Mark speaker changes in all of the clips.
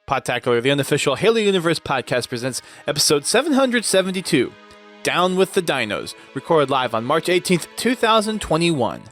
Speaker 1: Podtacular, the unofficial Halo Universe podcast, presents episode 772, Down with the Dinos, recorded live on March 18th, 2021.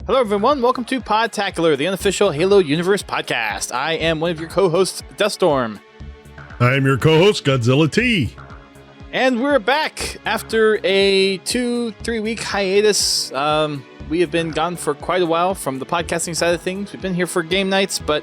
Speaker 1: Hello everyone, welcome to Podtacular, the unofficial Halo Universe podcast. I am one of your co-hosts, Duststorm.
Speaker 2: I am your co-host, Godzilla T.
Speaker 1: And we're back after a 2-3 week hiatus. We have been gone for quite a while from the podcasting side of things. We've been here for game nights, but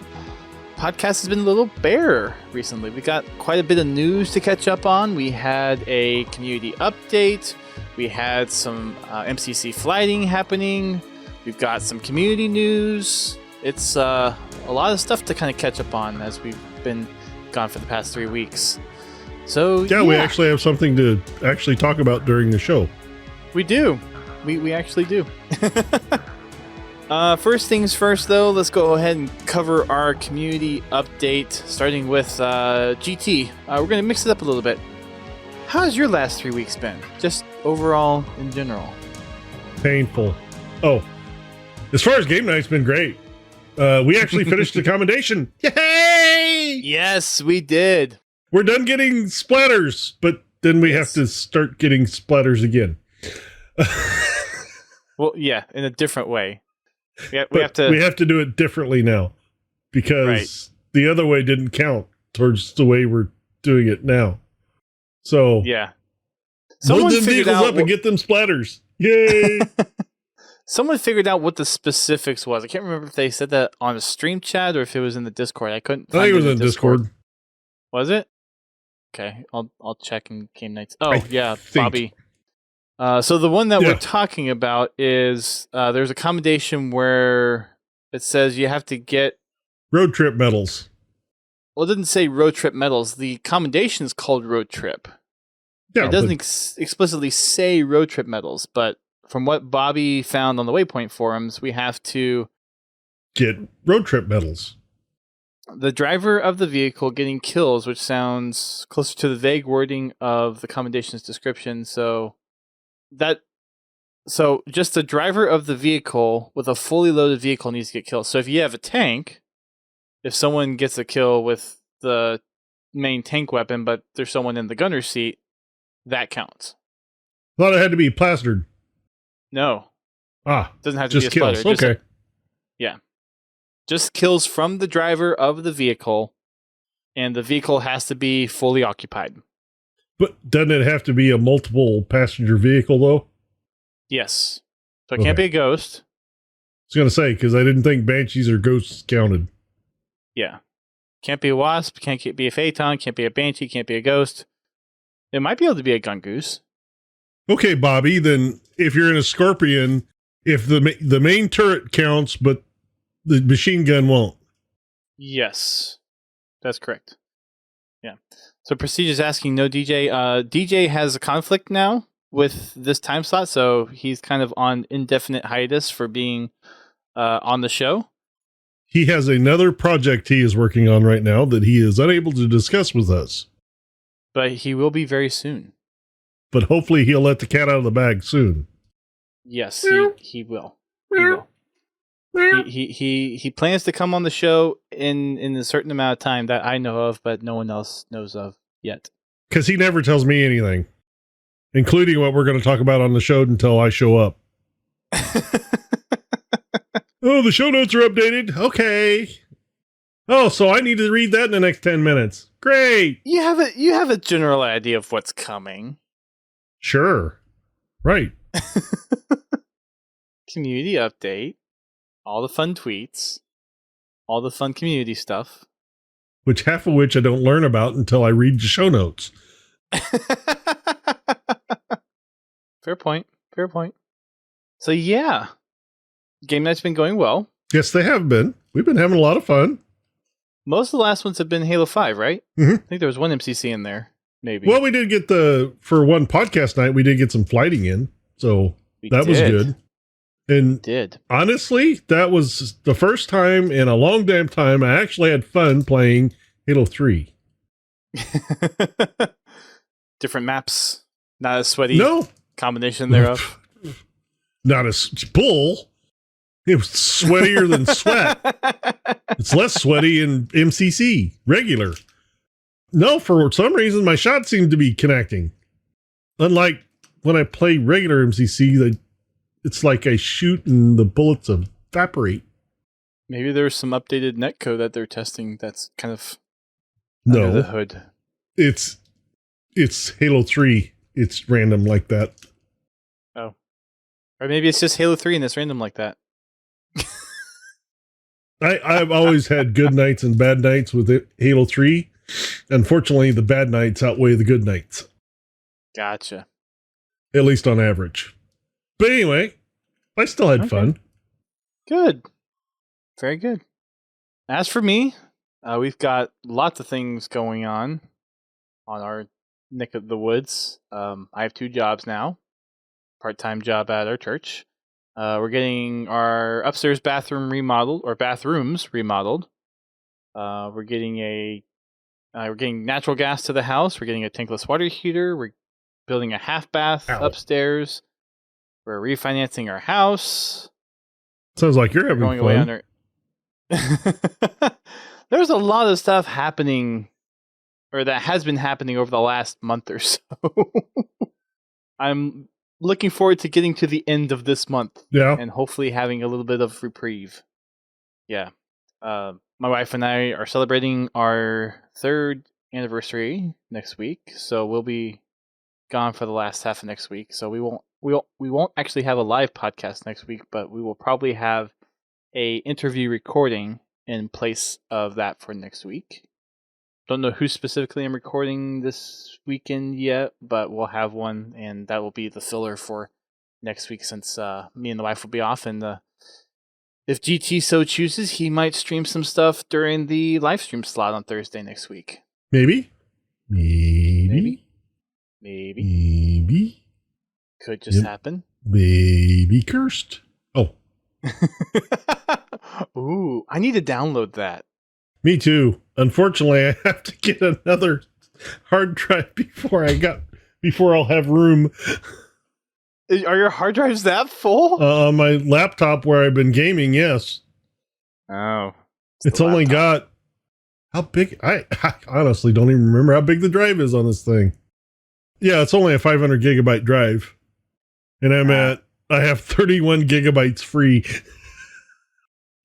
Speaker 1: podcast has been a little bare recently. We got quite a bit of news to catch up on. We had a community update. We had some MCC flighting happening. We've got some community news. It's a lot of stuff to kind of catch up on as we've been gone for the past 3 weeks. So
Speaker 2: yeah, we actually have something to actually talk about during the show.
Speaker 1: We do. We actually do. First things first, though, let's go ahead and cover our community update, starting with GT. We're going to mix it up a little bit. How's your last 3 weeks been? Just overall in general.
Speaker 2: Painful. Oh. As far as game night's been great. We actually finished the commendation. Yay!
Speaker 1: Yes, we did.
Speaker 2: We're done getting splatters, but then we have to start getting splatters again.
Speaker 1: Well, yeah, in a different way. We have
Speaker 2: to do it differently now because the other way didn't count towards the way we're doing it now. So
Speaker 1: yeah,
Speaker 2: load them vehicles up and get them splatters. Yay!
Speaker 1: Someone figured out what the specifics was. I can't remember if they said that on a stream chat or if it was in the Discord. I couldn't find it.
Speaker 2: I think it was in Discord.
Speaker 1: Was it? Okay, I'll check in game nights. Oh, yeah, Bobby. So the one that we're talking about is there's a commendation where it says you have to get
Speaker 2: road trip medals.
Speaker 1: Well, it didn't say road trip medals. The commendation is called road trip. Yeah, it doesn't explicitly say road trip medals, but from what Bobby found on the Waypoint forums, we have to
Speaker 2: get road trip medals.
Speaker 1: The driver of the vehicle getting kills, which sounds closer to the vague wording of the commendation's description. So just the driver of the vehicle with a fully loaded vehicle needs to get killed. So if you have a tank, if someone gets a kill with the main tank weapon, but there's someone in the gunner's seat, that counts.
Speaker 2: I thought it had to be plastered.
Speaker 1: No. Doesn't have to
Speaker 2: just
Speaker 1: be a splatter.
Speaker 2: Kills. Okay.
Speaker 1: Yeah. Just kills from the driver of the vehicle, and the vehicle has to be fully occupied.
Speaker 2: But doesn't it have to be a multiple passenger vehicle, though?
Speaker 1: Yes. So it can't be a ghost.
Speaker 2: I was going to say, because I didn't think Banshees or Ghosts counted.
Speaker 1: Yeah. Can't be a Wasp, can't be a Phaeton, can't be a Banshee, can't be a Ghost. It might be able to be a Gun Goose.
Speaker 2: Okay, Bobby, then if you're in a Scorpion, if the main turret counts, but the machine gun won't.
Speaker 1: Yes, that's correct. Yeah. So Prestige is asking, no DJ. DJ has a conflict now with this time slot, so he's kind of on indefinite hiatus for being on the show.
Speaker 2: He has another project he is working on right now that he is unable to discuss with us.
Speaker 1: But he will be very soon.
Speaker 2: But hopefully he'll let the cat out of the bag soon.
Speaker 1: Yes, he will. He will. He plans to come on the show in a certain amount of time that I know of, but no one else knows of yet.
Speaker 2: Because he never tells me anything, including what we're going to talk about on the show until I show up. Oh, the show notes are updated. Okay. Oh, so I need to read that in the next 10 minutes. Great.
Speaker 1: You have a general idea of what's coming.
Speaker 2: Sure. Right.
Speaker 1: Community update. All the fun tweets. All the fun community stuff.
Speaker 2: Half of which I don't learn about until I read the show notes.
Speaker 1: Fair point. So yeah. Game night's been going well.
Speaker 2: Yes, they have been. We've been having a lot of fun.
Speaker 1: most of the last ones have been Halo 5, right?
Speaker 2: Mm-hmm.
Speaker 1: I think there was one MCC in there, maybe.
Speaker 2: Well, we did get for one podcast night, we did get some flighting in. So that was good. And honestly, that was the first time in a long damn time I actually had fun playing Halo 3.
Speaker 1: Different maps, not as sweaty. Combination thereof.
Speaker 2: Not as bull. It was sweatier than sweat. It's less sweaty in MCC, regular. No, for some reason, my shots seem to be connecting. Unlike when I play regular MCC, it's like I shoot and the bullets evaporate.
Speaker 1: Maybe there's some updated netcode that they're testing that's kind of under the hood.
Speaker 2: It's Halo 3. It's random like that.
Speaker 1: Oh. Or maybe it's just Halo 3 and it's random like that.
Speaker 2: I've always had good nights and bad nights with Halo 3. Unfortunately, the bad nights outweigh the good nights.
Speaker 1: Gotcha.
Speaker 2: At least on average. But anyway, I still had fun.
Speaker 1: Good. Very good. As for me, we've got lots of things going on our neck of the woods. I have 2 jobs now. Part-time job at our church. We're getting our upstairs bathrooms remodeled. We're getting natural gas to the house. We're getting a tankless water heater. We're building a half bath upstairs. We're refinancing our house.
Speaker 2: Sounds like you're having fun. Away on
Speaker 1: There's a lot of stuff happening, or that has been happening over the last month or so. I'm looking forward to getting to the end of this month.
Speaker 2: Yeah.
Speaker 1: And hopefully having a little bit of reprieve. Yeah. My wife and I are celebrating our 3rd anniversary next week, so we'll be gone for the last half of next week. So we won't actually have a live podcast next week, but we will probably have a interview recording in place of that for next week. Don't know who specifically I'm recording this weekend yet, but we'll have one, and that will be the filler for next week since me and the wife will be off. And if GT so chooses, he might stream some stuff during the live stream slot on Thursday next week.
Speaker 2: Maybe.
Speaker 1: Could just happen.
Speaker 2: Maybe cursed. Oh.
Speaker 1: Ooh, I need to download that.
Speaker 2: Me too. Unfortunately, I have to get another hard drive before I'll have room.
Speaker 1: Are your hard drives that full?
Speaker 2: On my laptop where I've been gaming, yes.
Speaker 1: Oh.
Speaker 2: It's only got... How big? I honestly don't even remember how big the drive is on this thing. Yeah, it's only a 500 gigabyte drive. And I have 31 gigabytes free.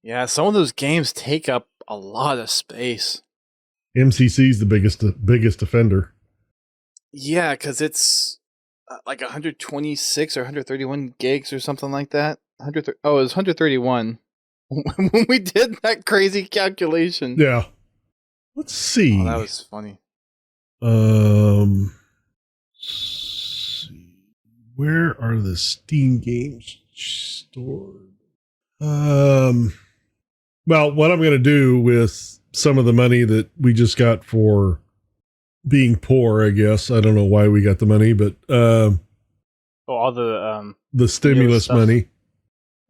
Speaker 1: Yeah, some of those games take up a lot of space.
Speaker 2: MCC is the biggest offender.
Speaker 1: Yeah, because it's like 126 or 131 gigs or something like that. It was 131 when we did that crazy calculation.
Speaker 2: Yeah. Let's see.
Speaker 1: Oh, that was funny.
Speaker 2: Where are the Steam games stored? Well, what I'm going to do with some of the money that we just got for being poor, I guess. I don't know why we got the money, but
Speaker 1: all the
Speaker 2: stimulus money.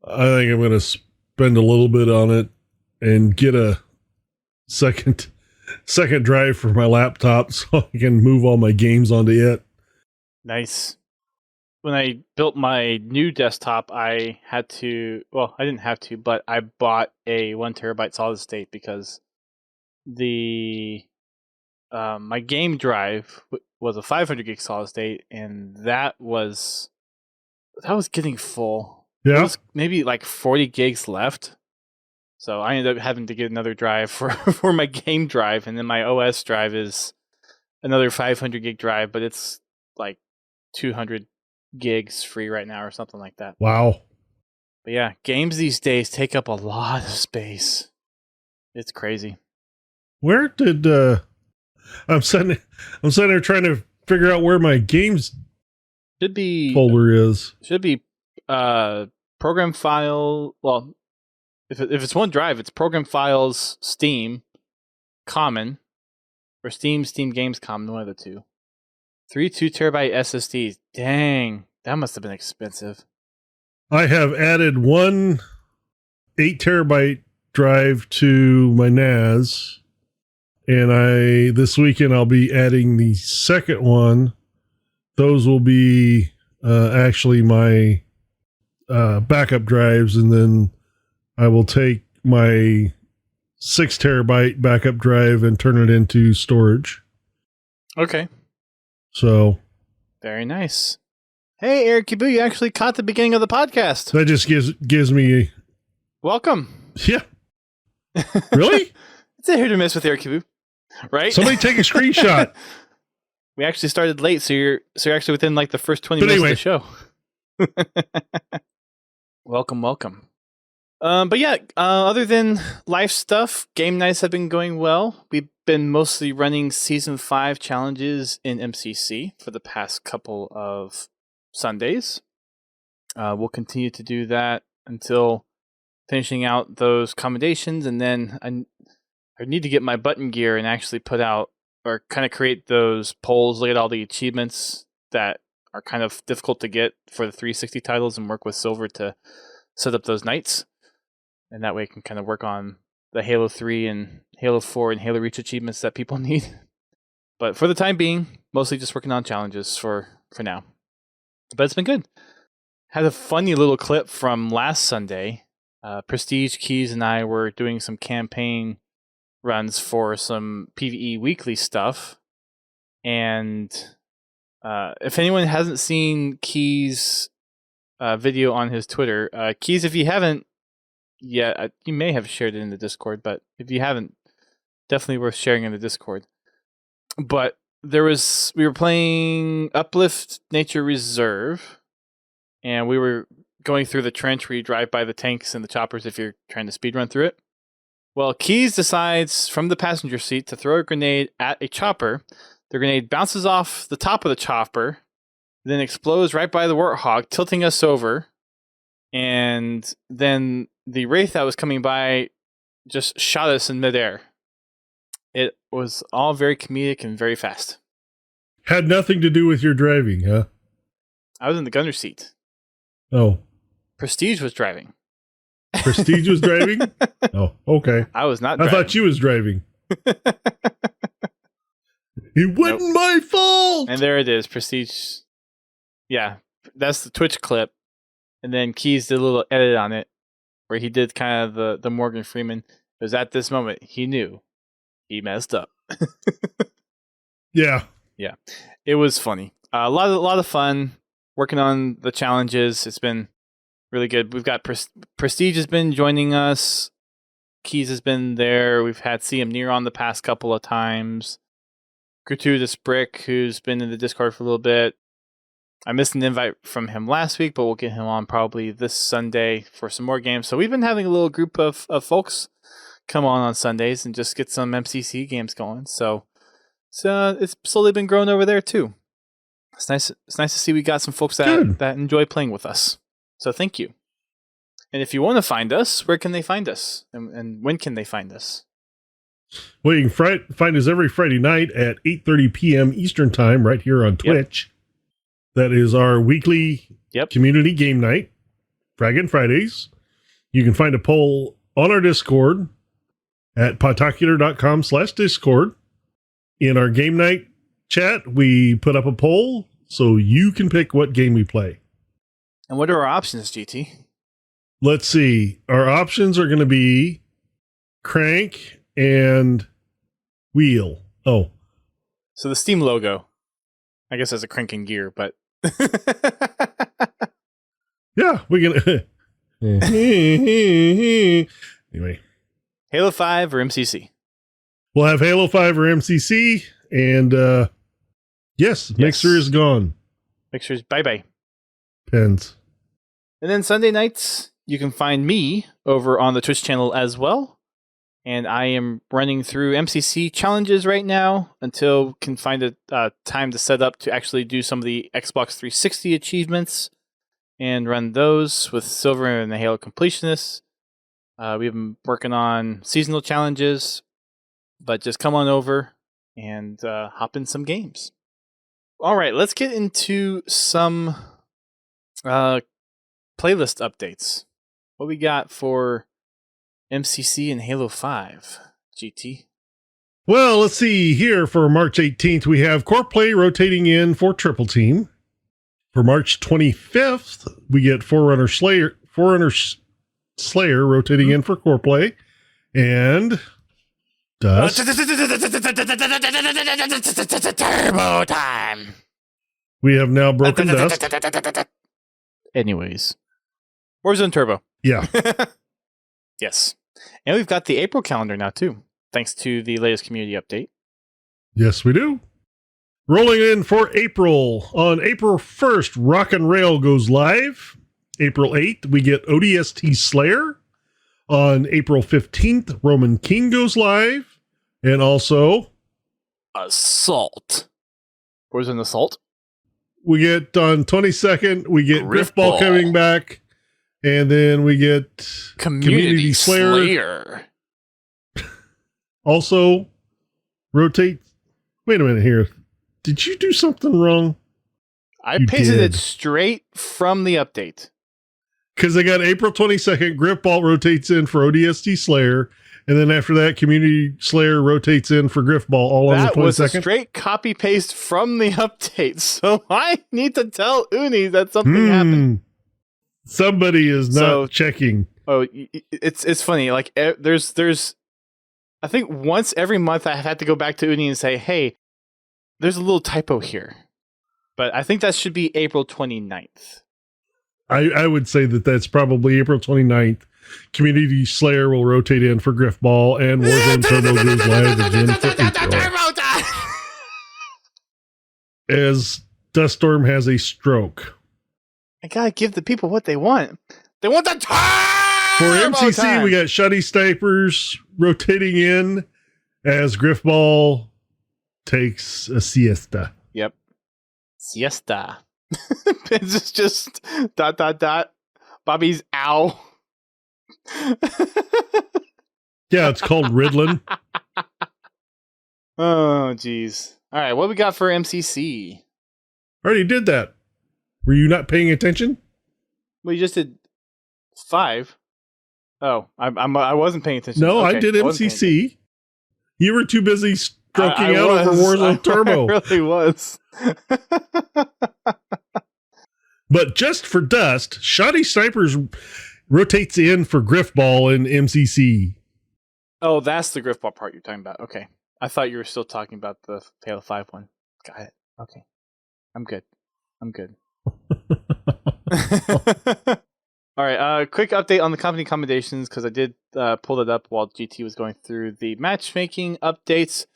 Speaker 2: I think I'm going to spend a little bit on it and get a second drive for my laptop so I can move all my games onto it.
Speaker 1: Nice. When I built my new desktop, I didn't have to, but I bought a 1 terabyte solid state because my game drive was a 500 gig solid state, and that was getting full.
Speaker 2: Yeah.
Speaker 1: There was maybe like 40 gigs left. So I ended up having to get another drive for my game drive, and then my OS drive is another 500 gig drive, but it's like 200 gigs free right now or something like that.
Speaker 2: Wow.
Speaker 1: But yeah, games these days take up a lot of space. It's crazy.
Speaker 2: Where did I'm sitting there trying to figure out where my games folder is.
Speaker 1: Should be program file. Well, if it's one drive, it's program files, Steam, Common, or Steam Games Common, one of the two. 3 2TB SSDs. Dang, that must have been expensive.
Speaker 2: I have added one 8 TB drive to my NAS, and this weekend I'll be adding the second one. Those will be actually my backup drives, and then I will take my 6 TB backup drive and turn it into storage.
Speaker 1: Okay.
Speaker 2: So
Speaker 1: very nice. Hey, Eric Kibu, you actually caught the beginning of the podcast.
Speaker 2: That just gives me
Speaker 1: welcome.
Speaker 2: Yeah. Really?
Speaker 1: It's a hit or miss with Eric Kibu, right?
Speaker 2: Somebody take a screenshot.
Speaker 1: We actually started late, so you're actually within like the first 20 minutes of the show. Welcome. But yeah, other than life stuff, game nights have been going well. We've been mostly running Season 5 challenges in MCC for the past couple of Sundays. We'll continue to do that until finishing out those commendations, and then I need to get my button gear and actually put out or kind of create those polls, look at all the achievements that are kind of difficult to get for the 360 titles, and work with Silver to set up those nights. And that way I can kind of work on the Halo 3 and Halo 4 and Halo Reach achievements that people need. But for the time being, mostly just working on challenges for now. But it's been good. Had a funny little clip from last Sunday. Prestige, Keys, and I were doing some campaign runs for some PvE weekly stuff. And if anyone hasn't seen Keys' video on his Twitter, Keys, if you haven't yet, you may have shared it in the Discord, but if you haven't, definitely worth sharing in the Discord. But we were playing Uplift Nature Reserve, and we were going through the trench where you drive by the tanks and the choppers if you're trying to speedrun through it. Well, Keys decides from the passenger seat to throw a grenade at a chopper. The grenade bounces off the top of the chopper, then explodes right by the Warthog, tilting us over. And then the Wraith that was coming by just shot us in midair. It was all very comedic and very fast.
Speaker 2: Had nothing to do with your driving, huh?
Speaker 1: I was in the gunner seat.
Speaker 2: Oh.
Speaker 1: Prestige was driving.
Speaker 2: Prestige was driving? Oh, okay.
Speaker 1: I was not driving.
Speaker 2: I thought you was driving. It wasn't my fault!
Speaker 1: And there it is, Prestige. Yeah, that's the Twitch clip. And then Keys did a little edit on it where he did kind of the Morgan Freeman. It was at this moment he knew he messed up.
Speaker 2: Yeah.
Speaker 1: Yeah. It was funny. A lot of fun working on the challenges. It's been really good. We've got Prestige has been joining us. Keys has been there. We've had CM Near on the past couple of times. Gratuitous Brick, who's been in the Discord for a little bit. I missed an invite from him last week, but we'll get him on probably this Sunday for some more games. So we've been having a little group of folks come on Sundays and just get some MCC games going. So it's slowly been growing over there too. It's nice to see we got some folks that enjoy playing with us. So thank you. And if you want to find us, where can they find us? And when can they find us?
Speaker 2: Well, you can find us every Friday night at 8:30 p.m. Eastern Time right here on Twitch. Yep. That is our weekly community game night, Fraggin' Fridays. You can find a poll on our Discord at podtacular.com/Discord. In our game night chat, we put up a poll so you can pick what game we play.
Speaker 1: And what are our options, GT?
Speaker 2: Let's see. Our options are going to be crank and wheel. Oh.
Speaker 1: So the Steam logo, I guess, has a crank and gear, but...
Speaker 2: Yeah, we're going to... Anyway.
Speaker 1: Halo 5 or MCC?
Speaker 2: We'll have Halo 5 or MCC, and yes, Mixer is gone.
Speaker 1: Mixer's bye-bye.
Speaker 2: Pens.
Speaker 1: And then Sunday nights, you can find me over on the Twitch channel as well. And I am running through MCC challenges right now until we can find a time to set up to actually do some of the Xbox 360 achievements and run those with Silver and the Halo Completionists. We've been working on seasonal challenges. But just come on over and hop in some games. All right, let's get into some playlist updates. What we got for MCC and Halo 5, GT?
Speaker 2: Well, let's see here. For March 18th, we have Core Play rotating in for Triple Team. For March 25th, we get Forerunner Slayer rotating in for Core Play. And Dust.
Speaker 1: Turbo time.
Speaker 2: We have now broken Dust.
Speaker 1: Anyways, Warzone Turbo.
Speaker 2: Yeah.
Speaker 1: Yes. And we've got the April calendar now, too, thanks to the latest community update.
Speaker 2: Yes, we do. Rolling in for April. On April 1st, Rock and Rail goes live. April 8th, we get ODST Slayer. On April 15th, Roman King goes live. And also
Speaker 1: Assault. Where's an Assault?
Speaker 2: We get on 22nd, we get Griffball coming back. And then we get Community Slayer. Also, rotate. Wait a minute here. Did you do something wrong?
Speaker 1: I pasted it straight from the update.
Speaker 2: Because I got April 22nd, Griffball rotates in for ODST Slayer. And then after that, Community Slayer rotates in for Griffball all on the 22nd.
Speaker 1: That was a straight copy paste from the update. So I need to tell Uni that something happened.
Speaker 2: Somebody is not checking.
Speaker 1: Oh, it's funny. Like there's I think once every month I have had to go back to Uni and say, hey, there's a little typo here. But I think that should be April 29th.
Speaker 2: I would say that's probably April 29th. Community Slayer will rotate in for Griffball, and Warzone Turbo goes live again for April. As Duststorm has a stroke.
Speaker 1: I gotta give the people what they want. They want the time!
Speaker 2: For MCC, we got Shotty Snipers rotating in as Griffball takes a siesta.
Speaker 1: Yep. Siesta. It's just ... Bobby's ow.
Speaker 2: Yeah, it's called Riddlin.
Speaker 1: Oh, jeez. All right, what we got for MCC?
Speaker 2: Already did that. Were you not paying attention?
Speaker 1: We just did 5. Oh, I wasn't paying attention.
Speaker 2: No,
Speaker 1: okay,
Speaker 2: I did MCC. You were too busy stroking out over Warzone Turbo.
Speaker 1: I really was.
Speaker 2: But just for Dust, Shotty Snipers rotates in for Griffball in MCC.
Speaker 1: Oh, that's the Griffball part you're talking about. Okay. I thought you were still talking about the Halo 5 one. Got it. Okay. I'm good. All right. Quick update on the company commendations, because I did pull it up while GT was going through the matchmaking updates.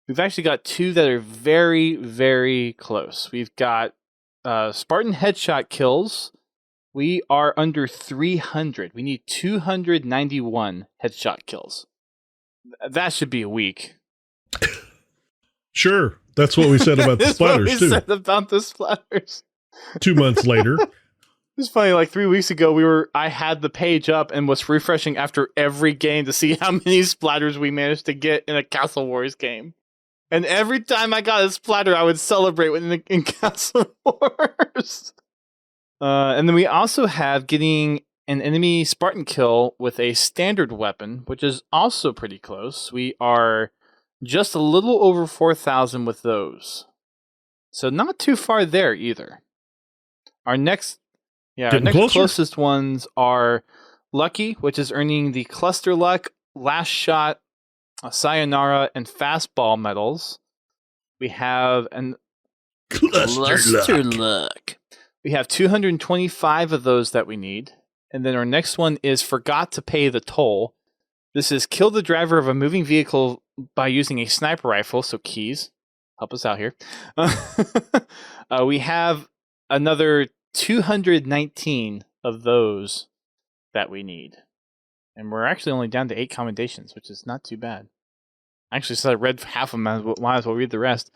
Speaker 1: We've actually got 2 that are very, very close. We've got Spartan headshot kills. We are under 300. We need 291 headshot kills. That should be a week.
Speaker 2: Sure. That's what we said about the splatters, too.
Speaker 1: Said about the splatters.
Speaker 2: 2 months later.
Speaker 1: It's funny, like 3 weeks ago, I had the page up and was refreshing after every game to see how many splatters we managed to get in a Castle Wars game. And every time I got a splatter, I would celebrate in Castle Wars. And then we also have getting an enemy Spartan kill with a standard weapon, which is also pretty close. We are just a little over 4,000 with those. So not too far there either. Our next closest ones are Lucky, which is earning the Cluster Luck, Last Shot, Sayonara, and Fastball medals. We have an Cluster Luck. We have 225 of those that we need. And then our next one is Forgot to Pay the Toll. This is kill the driver of a moving vehicle by using a sniper rifle. So keys, help us out here. We have another 219 of those that we need. And we're actually only down to 8 commendations, which is not too bad. Actually, so I read half of them. Might as well read the rest.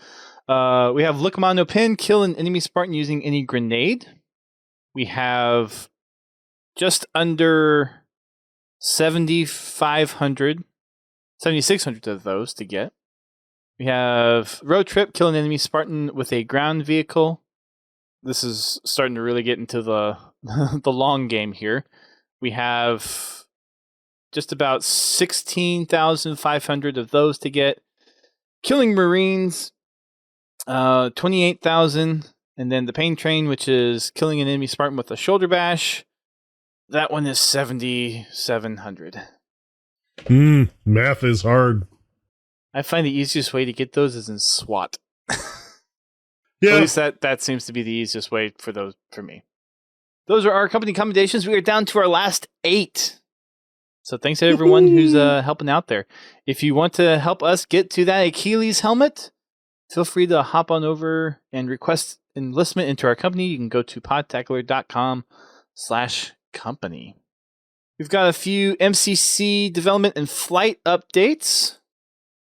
Speaker 1: We have Look No Pin, kill an enemy Spartan using any grenade. We have just under 7,600 of those to get. We have Road Trip, kill an enemy Spartan with a ground vehicle. This is starting to really get into the the long game here. We have just about 16,500 of those to get. Killing Marines, 28,000. And then the Pain Train, which is killing an enemy Spartan with a shoulder bash. That one is 7,700.
Speaker 2: Math is hard.
Speaker 1: I find the easiest way to get those is in SWAT.
Speaker 2: Yeah.
Speaker 1: At least that seems to be the easiest way for those for me. Those are our company commendations. We are down to our last 8. So thanks to everyone who's helping out there. If you want to help us get to that Achilles helmet, feel free to hop on over and request enlistment into our company. You can go to podtacular.com/company. We've got a few MCC development and flight updates.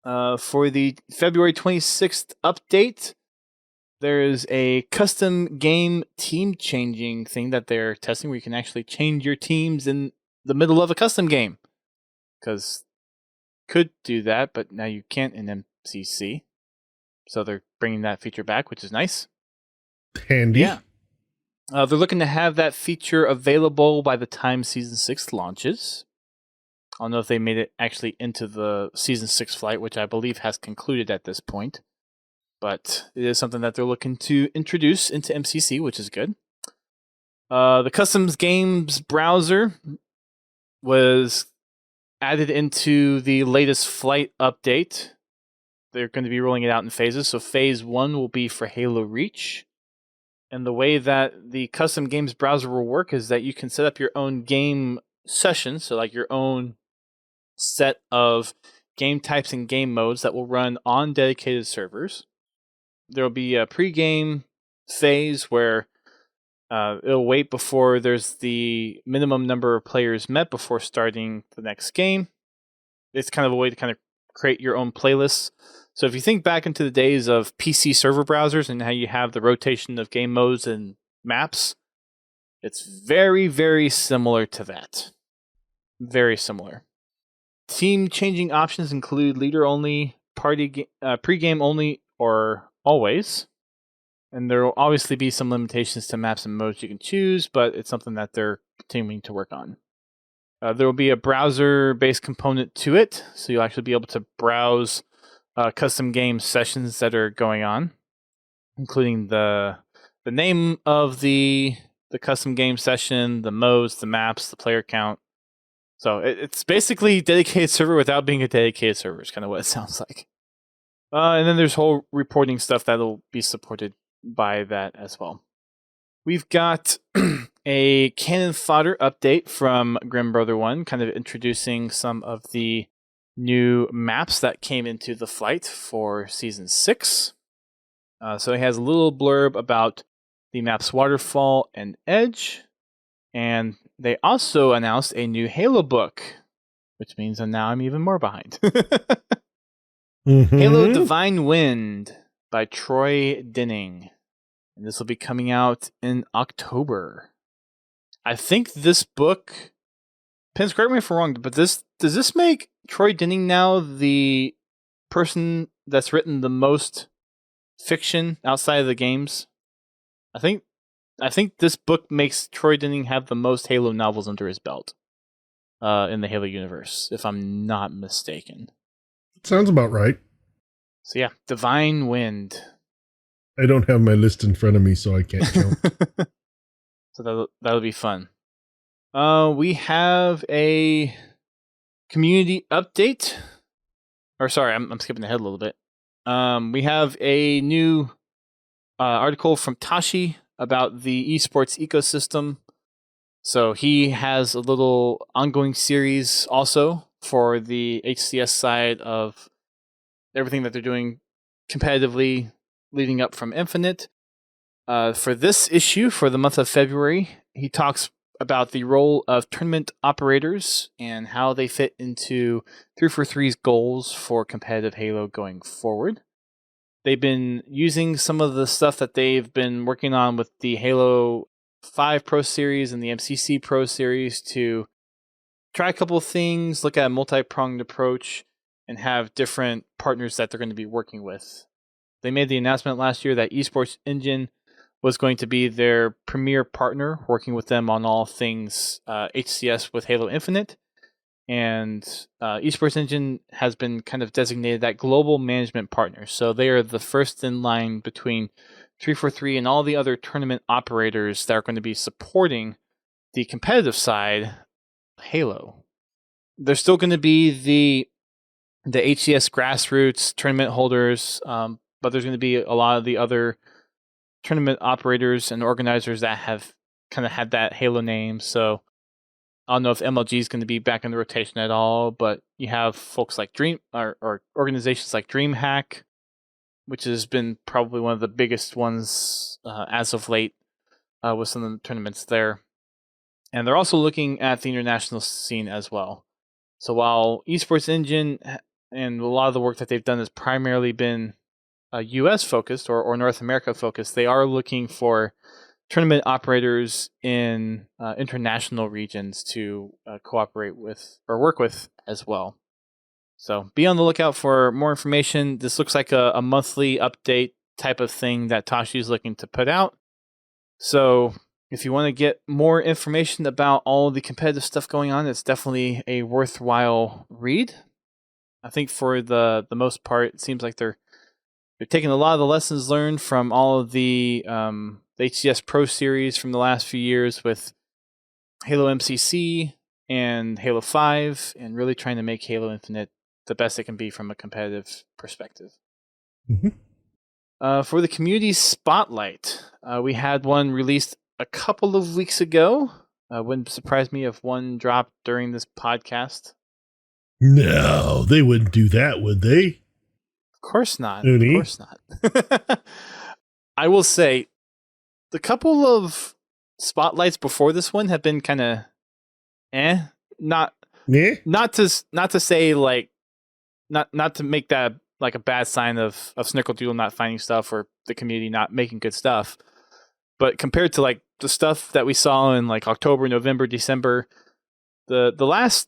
Speaker 1: For the February 26th update, there's a custom game team changing thing that they're testing where you can actually change your teams in the middle of a custom game. Because could do that, but now you can't in MCC. So they're bringing that feature back, which is nice.
Speaker 2: Handy.
Speaker 1: Yeah. They're looking to have that feature available by the time Season 6 launches. I don't know if they made it actually into the Season 6 flight, which I believe has concluded at this point. But it is something that they're looking to introduce into MCC, which is good. The Customs Games browser was added into the latest flight update. They're going to be rolling it out in phases. So phase 1 will be for Halo Reach. And the way that the Custom Games browser will work is that you can set up your own game session, so like your own set of game types and game modes that will run on dedicated servers. There will be a pre-game phase where it'll wait before there's the minimum number of players met before starting the next game. It's kind of a way to kind of create your own playlists. So if you think back into the days of PC server browsers and how you have the rotation of game modes and maps, it's very, very similar to that. Very similar. Team changing options include leader only, pre-game only, or always. And there will obviously be some limitations to maps and modes you can choose, but it's something that they're continuing to work on. There will be a browser-based component to it, so you'll actually be able to browse custom game sessions that are going on, including the name of the custom game session, the modes, the maps, the player count. So it's basically dedicated server without being a dedicated server. Is kind of what it sounds like. And then there's whole reporting stuff that'll be supported by that as well. We've got a Canon Fodder update from Grim Brother 1, kind of introducing some of the new maps that came into the flight for Season 6. So it has a little blurb about the maps Waterfall and Edge. And they also announced a new Halo book, which means that now I'm even more behind. Halo Divine Wind by Troy Denning. And this will be coming out in October. I think this book, Pence, correct me if I'm wrong, but does this make Troy Denning now the person that's written the most fiction outside of the games? I think this book makes Troy Denning have the most Halo novels under his belt in the Halo universe, if I'm not mistaken.
Speaker 2: Sounds about right.
Speaker 1: So yeah, Divine Wind.
Speaker 2: I don't have my list in front of me, so I can't count.
Speaker 1: So that'll be fun. We have a community update. Or sorry, I'm skipping ahead a little bit. We have a new article from Tashi about the esports ecosystem. So he has a little ongoing series also for the HCS side of everything that they're doing competitively leading up from Infinite. For this issue, for the month of February, he talks about the role of tournament operators and how they fit into 343's goals for competitive Halo going forward. They've been using some of the stuff that they've been working on with the Halo 5 Pro Series and the MCC Pro Series to try a couple of things, look at a multi-pronged approach, and have different partners that they're going to be working with. They made the announcement last year that Esports Engine was going to be their premier partner, working with them on all things HCS with Halo Infinite. And Esports Engine has been kind of designated that global management partner. So they are the first in line between 343 and all the other tournament operators that are going to be supporting the competitive side, Halo. There's still going to be the HCS grassroots tournament holders, but there's going to be a lot of the other tournament operators and organizers that have kind of had that Halo name. So I don't know if MLG is going to be back in the rotation at all, but you have folks like Dream or organizations like DreamHack, which has been probably one of the biggest ones as of late with some of the tournaments there. And they're also looking at the international scene as well. So while Esports Engine and a lot of the work that they've done has primarily been US focused or North America focused, they are looking for tournament operators in international regions to cooperate with or work with as well. So be on the lookout for more information. This looks like a monthly update type of thing that Tashi is looking to put out. So if you want to get more information about all the competitive stuff going on, it's definitely a worthwhile read. I think for the most part, it seems like they're taking a lot of the lessons learned from all of the HCS Pro Series from the last few years with Halo MCC and Halo 5, and really trying to make Halo Infinite the best it can be from a competitive perspective.
Speaker 2: Mm-hmm.
Speaker 1: For the community spotlight, we had one released a couple of weeks ago. Wouldn't surprise me if one dropped during this podcast.
Speaker 2: No, they wouldn't do that, would they?
Speaker 1: Of course not.
Speaker 2: Uni?
Speaker 1: Of course not. I will say, the couple of spotlights before this one have been kind of not to say like not to make that like a bad sign of Snickerdoodle not finding stuff or the community not making good stuff, but compared to like the stuff that we saw in like October, November, December, the last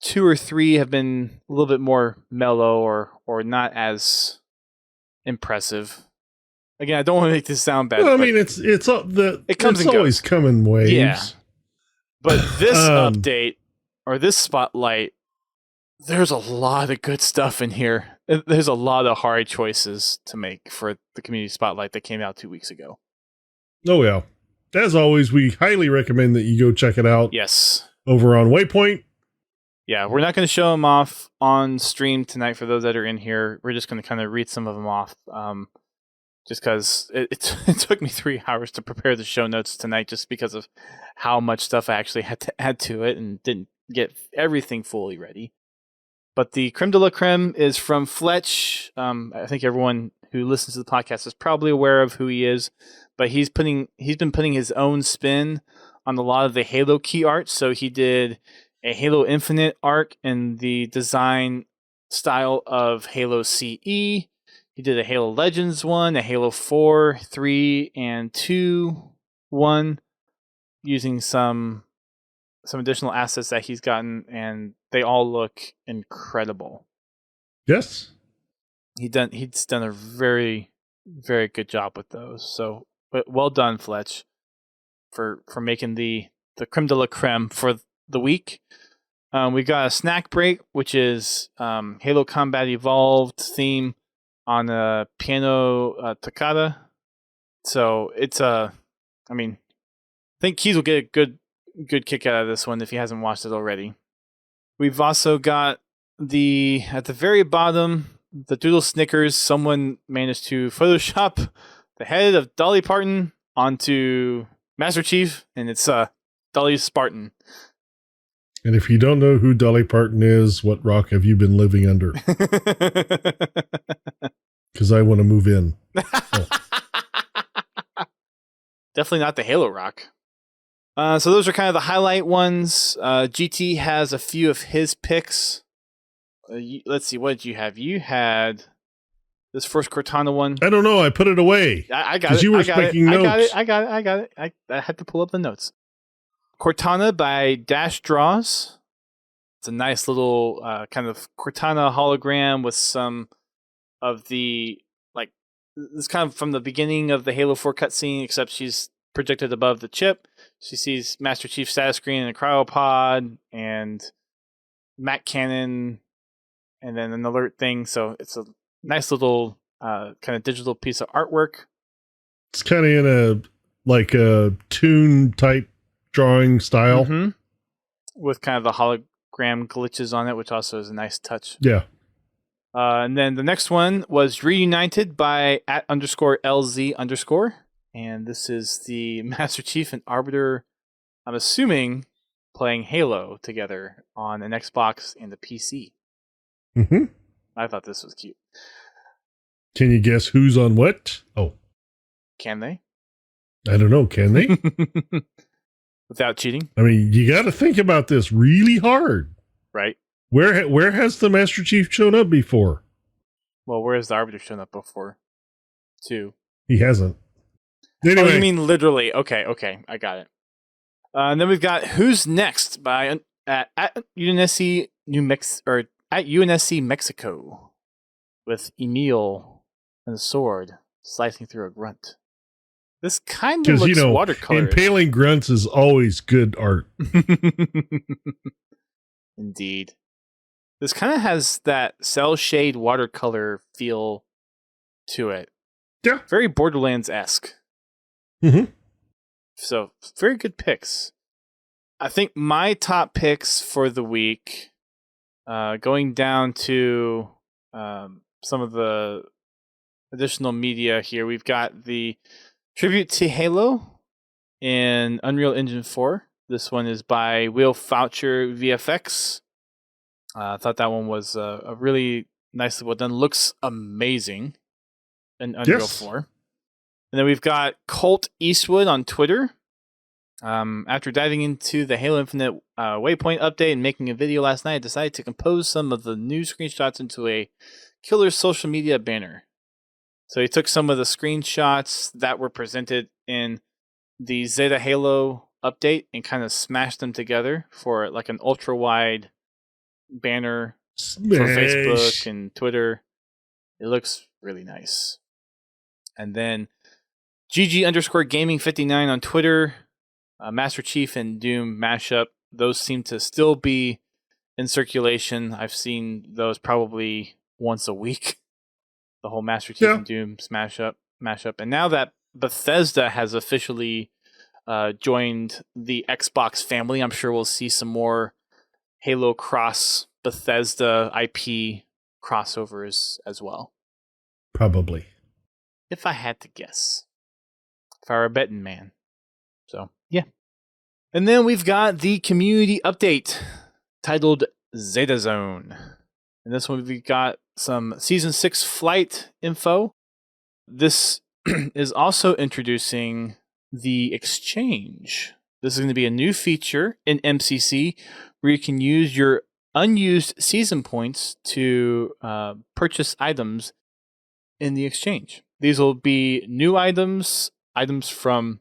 Speaker 1: 2 or 3 have been a little bit more mellow or not as impressive. Again, I don't want to make this sound bad.
Speaker 2: Well, I mean, it comes
Speaker 1: and
Speaker 2: always
Speaker 1: goes.
Speaker 2: come in waves.
Speaker 1: Yeah. But this update or this spotlight, there's a lot of good stuff in here. There's a lot of hard choices to make for the community spotlight that came out 2 weeks ago.
Speaker 2: Oh, yeah. As always, we highly recommend that you go check it out.
Speaker 1: Yes.
Speaker 2: Over on Waypoint.
Speaker 1: Yeah, we're not going to show them off on stream tonight for those that are in here. We're just going to kind of read some of them off. Just because it took me 3 hours to prepare the show notes tonight just because of how much stuff I actually had to add to it and didn't get everything fully ready. But the creme de la creme is from Fletch. I think everyone who listens to the podcast is probably aware of who he is, but he's been putting his own spin on a lot of the Halo key art. So he did a Halo Infinite arc in the design style of Halo CE. He did a Halo Legends one, a Halo 4, 3, and 2 one, using some additional assets that he's gotten, and they all look incredible.
Speaker 2: Yes.
Speaker 1: He's done a very, very good job with those. So, but well done, Fletch, for making the creme de la creme for the week. We got a snack break, which is Halo Combat Evolved theme on a piano toccata. So it's I think Keys will get a good kick out of this one if he hasn't watched it already. We've also got at the very bottom, the Doodle Snickers. Someone managed to Photoshop the head of Dolly Parton onto Master Chief, and it's Dolly Spartan.
Speaker 2: And if you don't know who Dolly Parton is, what rock have you been living under? Because I want to move in. Oh.
Speaker 1: Definitely not the Halo rock. So those are kind of the highlight ones. GT has a few of his picks. Let's see, what did you have? You had this first Cortana one.
Speaker 2: I don't know. I put it away.
Speaker 1: I got it.
Speaker 2: You were making notes.
Speaker 1: I got it. I had to pull up the notes. Cortana by Dash Draws. It's a nice little kind of Cortana hologram with some of the, like, this kind of from the beginning of the Halo 4 cutscene, except she's projected above the chip. She sees Master Chief status screen in a cryopod and Matt Cannon and then an alert thing. So it's a nice little kind of digital piece of artwork.
Speaker 2: It's kind of in a toon type drawing style.
Speaker 1: Mm-hmm. With kind of the hologram glitches on it, which also is a nice touch.
Speaker 2: Yeah.
Speaker 1: And then the next one was Reunited by @_LZ_. And this is the Master Chief and Arbiter, I'm assuming, playing Halo together on an Xbox and a PC.
Speaker 2: Mm-hmm.
Speaker 1: I thought this was cute.
Speaker 2: Can you guess who's on what? Oh.
Speaker 1: Can they?
Speaker 2: I don't know. Can they?
Speaker 1: Without cheating?
Speaker 2: I mean, you got to think about this really hard.
Speaker 1: Right.
Speaker 2: Where has the Master Chief shown up before?
Speaker 1: Well, where has the Arbiter shown up before? Too.
Speaker 2: He hasn't. Anyway.
Speaker 1: Oh, you mean literally? Okay, I got it. And then we've got Who's Next by at UNSC at UNSC Mexico with Emil and a sword slicing through a grunt. This kind of looks watercolor.
Speaker 2: Impaling grunts is always good art.
Speaker 1: Indeed. This kind of has that cell shade watercolor feel to it.
Speaker 2: Yeah.
Speaker 1: Very Borderlands-esque.
Speaker 2: Mm-hmm.
Speaker 1: So, very good picks. I think my top picks for the week, going down to some of the additional media here, we've got the Tribute to Halo in Unreal Engine 4. This one is by Will Foucher VFX. I thought that one was a really nicely well done. Looks amazing in Unreal 4. And then we've got Colt Eastwood on Twitter. After diving into the Halo Infinite Waypoint update and making a video last night, I decided to compose some of the new screenshots into a killer social media banner. So he took some of the screenshots that were presented in the Zeta Halo update and kind of smashed them together for like an ultra-wide banner for Facebook and Twitter. It looks really nice. And then GG_Gaming59 on Twitter, Master Chief and Doom mashup. Those seem to still be in circulation. I've seen those probably once a week. The whole Master Chief and Doom mashup. And now that Bethesda has officially joined the Xbox family, I'm sure we'll see some more Halo cross Bethesda IP crossovers as well.
Speaker 2: Probably.
Speaker 1: If I had to guess. If I were a betting man. So, yeah. And then we've got the community update titled Zeta Zone. And this one we've got some Season 6 flight info. This is also introducing the Exchange. This is going to be a new feature in MCC where you can use your unused season points to purchase items in the Exchange. These will be new items from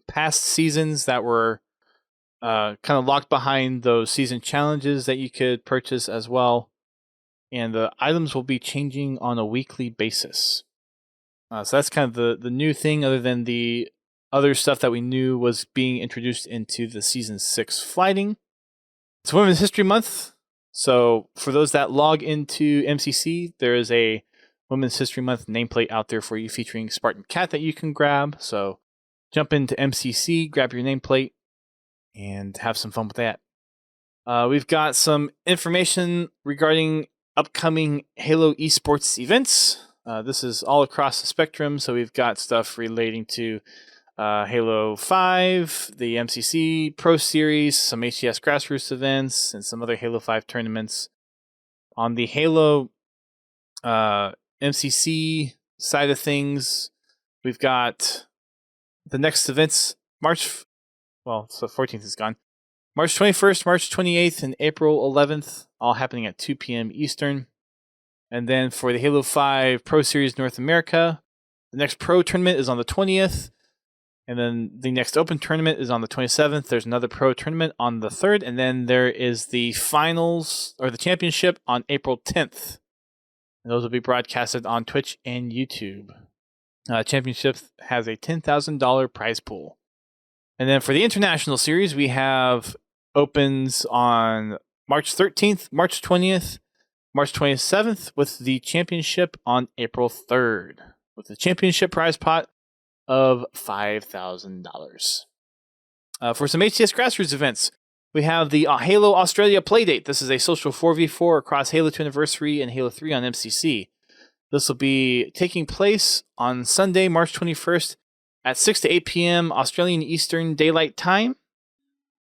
Speaker 1: past seasons that were kind of locked behind those season challenges that you could purchase as well. And the items will be changing on a weekly basis. So that's kind of the new thing, other than the other stuff that we knew was being introduced into the Season 6 flighting. It's Women's History Month. So for those that log into MCC, there is a Women's History Month nameplate out there for you featuring Spartan Cat that you can grab. So jump into MCC, grab your nameplate, and have some fun with that. We've got some information regarding upcoming Halo esports events. This is all across the spectrum, so we've got stuff relating to Halo 5, the MCC Pro Series, some HCS grassroots events, and some other Halo 5 tournaments. On the Halo MCC side of things, we've got the next events, so 14th is gone. March 21st, March 28th, and April 11th, all happening at 2 p.m. Eastern. And then for the Halo 5 Pro Series North America, the next Pro tournament is on the 20th. And then the next open tournament is on the 27th. There's another pro tournament on the 3rd. And then there is the finals or the championship on April 10th. And those will be broadcasted on Twitch and YouTube. Championship has a $10,000 prize pool. And then for the international series, we have opens on March 13th, March 20th, March 27th, with the championship on April 3rd, with the championship prize pot of $5,000. For some HCS grassroots events, we have the Halo Australia Playdate. This is a social 4v4 across Halo 2 Anniversary and Halo 3 on MCC. This will be taking place on Sunday, March 21st at 6 to 8 p.m. Australian Eastern Daylight Time.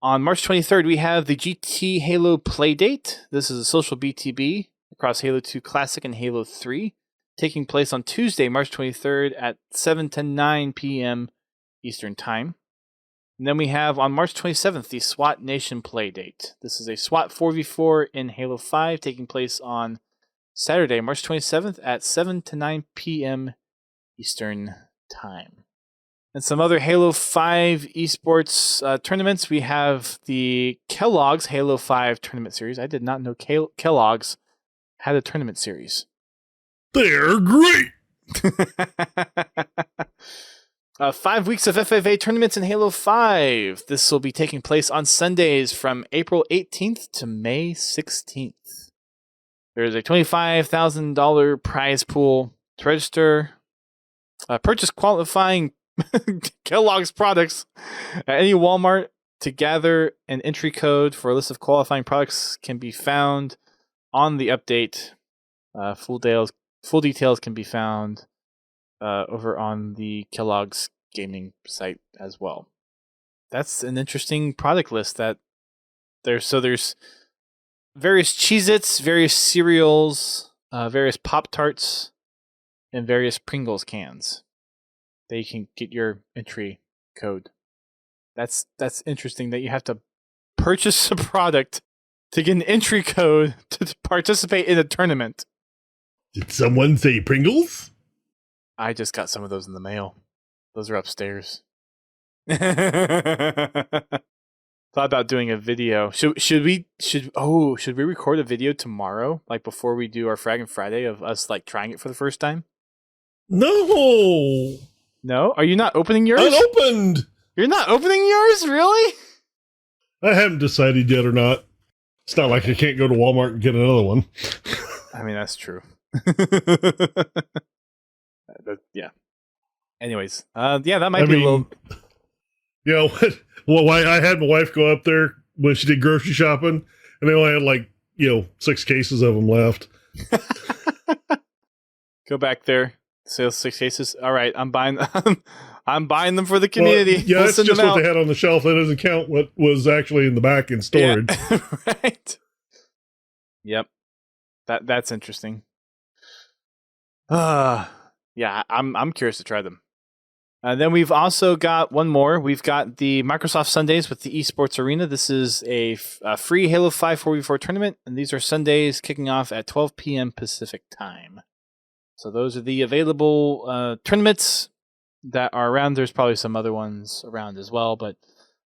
Speaker 1: On March 23rd, we have the GT Halo Playdate. This is a social BTB across Halo 2 Classic and Halo 3, taking place on Tuesday, March 23rd at 7 to 9 p.m. Eastern Time. And then we have on March 27th, the SWAT Nation Playdate. This is a SWAT 4v4 in Halo 5, taking place on Saturday, March 27th at 7 to 9 p.m. Eastern Time. And some other Halo 5 esports tournaments. We have the Kellogg's Halo 5 tournament series. I did not know Kellogg's had a tournament series.
Speaker 2: They're great!
Speaker 1: 5 weeks of FFA tournaments in Halo 5. This will be taking place on Sundays from April 18th to May 16th. There's a $25,000 prize pool to register. Purchase qualifying Kellogg's products at any Walmart to gather an entry code for a list of qualifying products can be found on the update. Full details can be found over on the Kellogg's gaming site as well. That's an interesting product list that there's various Cheez-Its, various cereals, various Pop-Tarts, and various Pringles cans that you can get your entry code. That's interesting that you have to purchase a product to get an entry code to participate in a tournament.
Speaker 2: Did someone say Pringles?
Speaker 1: I just got some of those in the mail. Those are upstairs. Thought about doing a video. Should we record a video tomorrow, like before we do our Fraggin' Friday, of us like trying it for the first time?
Speaker 2: No.
Speaker 1: No? Are you not opening yours?
Speaker 2: Unopened.
Speaker 1: You're not opening yours? Really?
Speaker 2: I haven't decided yet or not. It's not like I can't go to Walmart and get another one.
Speaker 1: I mean, that's true. Yeah. Anyways, that might be a little...
Speaker 2: You know, well, I had my wife go up there when she did grocery shopping, and they only had 6 cases of them left.
Speaker 1: Go back there, sell 6 cases. All right, I'm buying. I'm buying them for the community.
Speaker 2: Well, yeah, that's just what they had on the shelf. That doesn't count what was actually in the back in storage.
Speaker 1: Yeah. Right. Yep. That's interesting. Yeah, I'm curious to try them. Then we've also got one more. We've got the Microsoft Sundays with the Esports Arena. This is a free Halo 5 4v4 tournament, and these are Sundays kicking off at 12 p.m. Pacific time. So those are the available tournaments that are around. There's probably some other ones around as well, but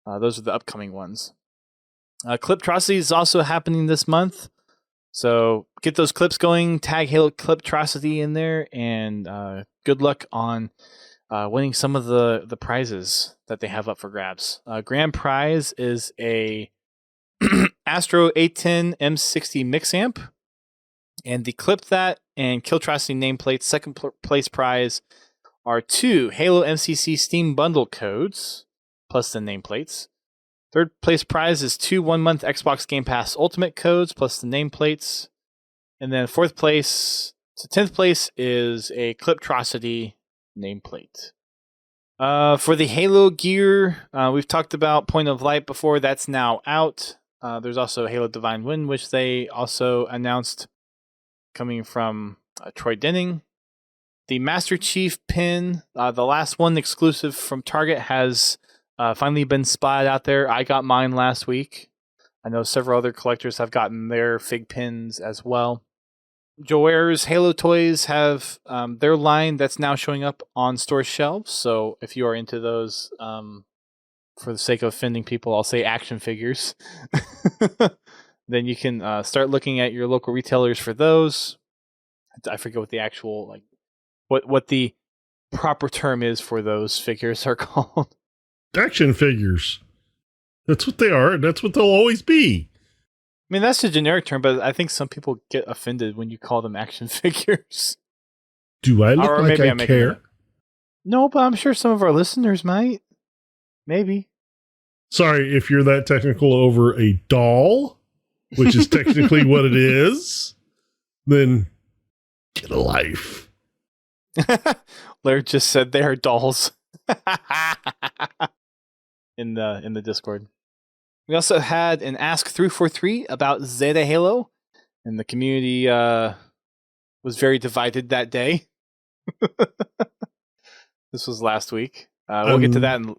Speaker 1: those are the upcoming ones. Cliptrosity is also happening this month. So get those clips going, tag Halo Cliptrosity in there, and good luck on winning some of the prizes that they have up for grabs. Grand prize is a Astro A10 M60 mix amp, and the Clip That and Cliptrosity nameplates. Second place prize are 2 Halo MCC Steam Bundle codes, plus the nameplates. Third place prize is 2 1-month Xbox Game Pass Ultimate codes, plus the nameplates. And then 4th place to 10th place is a Cliptrosity nameplate. For the Halo gear, we've talked about Point of Light before. That's now out. There's also Halo Divine Wind, which they also announced, coming from Troy Denning. The Master Chief pin, the last one exclusive from Target, has finally been spotted out there. I got mine last week. I know several other collectors have gotten their Fig pins as well. Joware's Halo toys have their line that's now showing up on store shelves. So if you are into those, for the sake of offending people, I'll say action figures. Then you can start looking at your local retailers for those. I forget what the actual what the proper term is for those figures are called.
Speaker 2: Action figures. That's what they are, and that's what they'll always be.
Speaker 1: I mean, that's the generic term, but I think some people get offended when you call them action figures.
Speaker 2: Do I look like I care?
Speaker 1: No, but I'm sure some of our listeners might. Maybe.
Speaker 2: Sorry if you're that technical over a doll, which is technically what it is, then get a life.
Speaker 1: Larry just said they are dolls in the Discord. We also had an Ask 343 about Zeta Halo, and the community was very divided that day. This was last week. We'll get to that in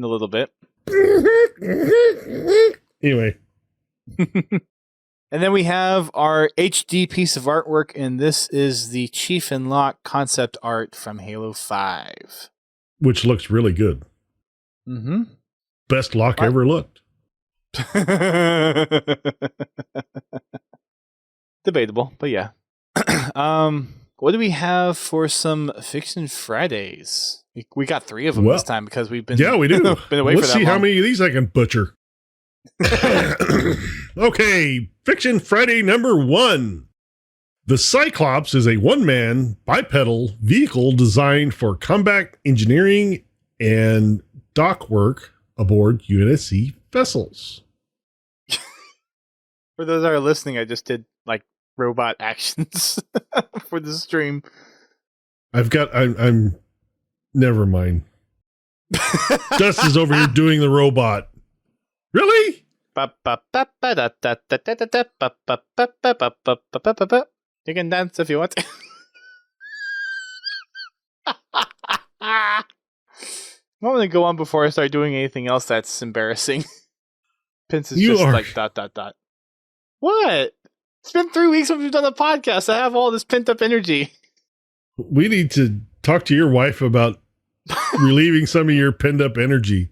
Speaker 1: a little bit.
Speaker 2: Anyway.
Speaker 1: And then we have our HD piece of artwork, and this is the Chief and Lock concept art from Halo 5.
Speaker 2: Which looks really good.
Speaker 1: Mm-hmm.
Speaker 2: Best lock ever looked.
Speaker 1: Debatable, but yeah. What do we have for some Fiction Fridays? We got 3 of them this time because we've been
Speaker 2: we do.
Speaker 1: been away
Speaker 2: Let's
Speaker 1: for that
Speaker 2: see
Speaker 1: long.
Speaker 2: how many of these I can butcher. Okay, Fiction Friday number 1. The Cyclops is a one-man bipedal vehicle designed for combat engineering and dock work aboard UNSC vessels.
Speaker 1: For those that are listening, I just did robot actions for the stream.
Speaker 2: I'm never mind. Dust is over here doing the robot. Really?
Speaker 1: You can dance if you want. I'm going to go on before I start doing anything else that's embarrassing. Pince is just ... What? It's been 3 weeks since we've done a podcast. I have all this pent up energy.
Speaker 2: We need to talk to your wife about relieving some of your pent up energy.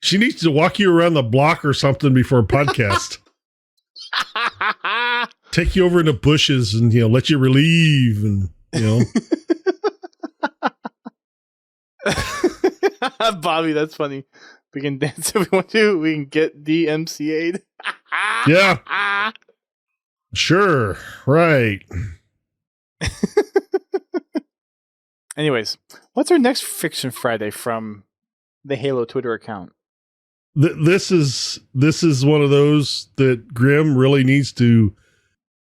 Speaker 2: She needs to walk you around the block or something before a podcast. Take you over in the bushes and, let you relieve and,
Speaker 1: Bobby, that's funny. We can dance if we want to. We can get DMCA'd.
Speaker 2: Yeah. Sure. Right.
Speaker 1: Anyways, what's our next Fiction Friday from the Halo Twitter account?
Speaker 2: This is one of those that Grimm really needs to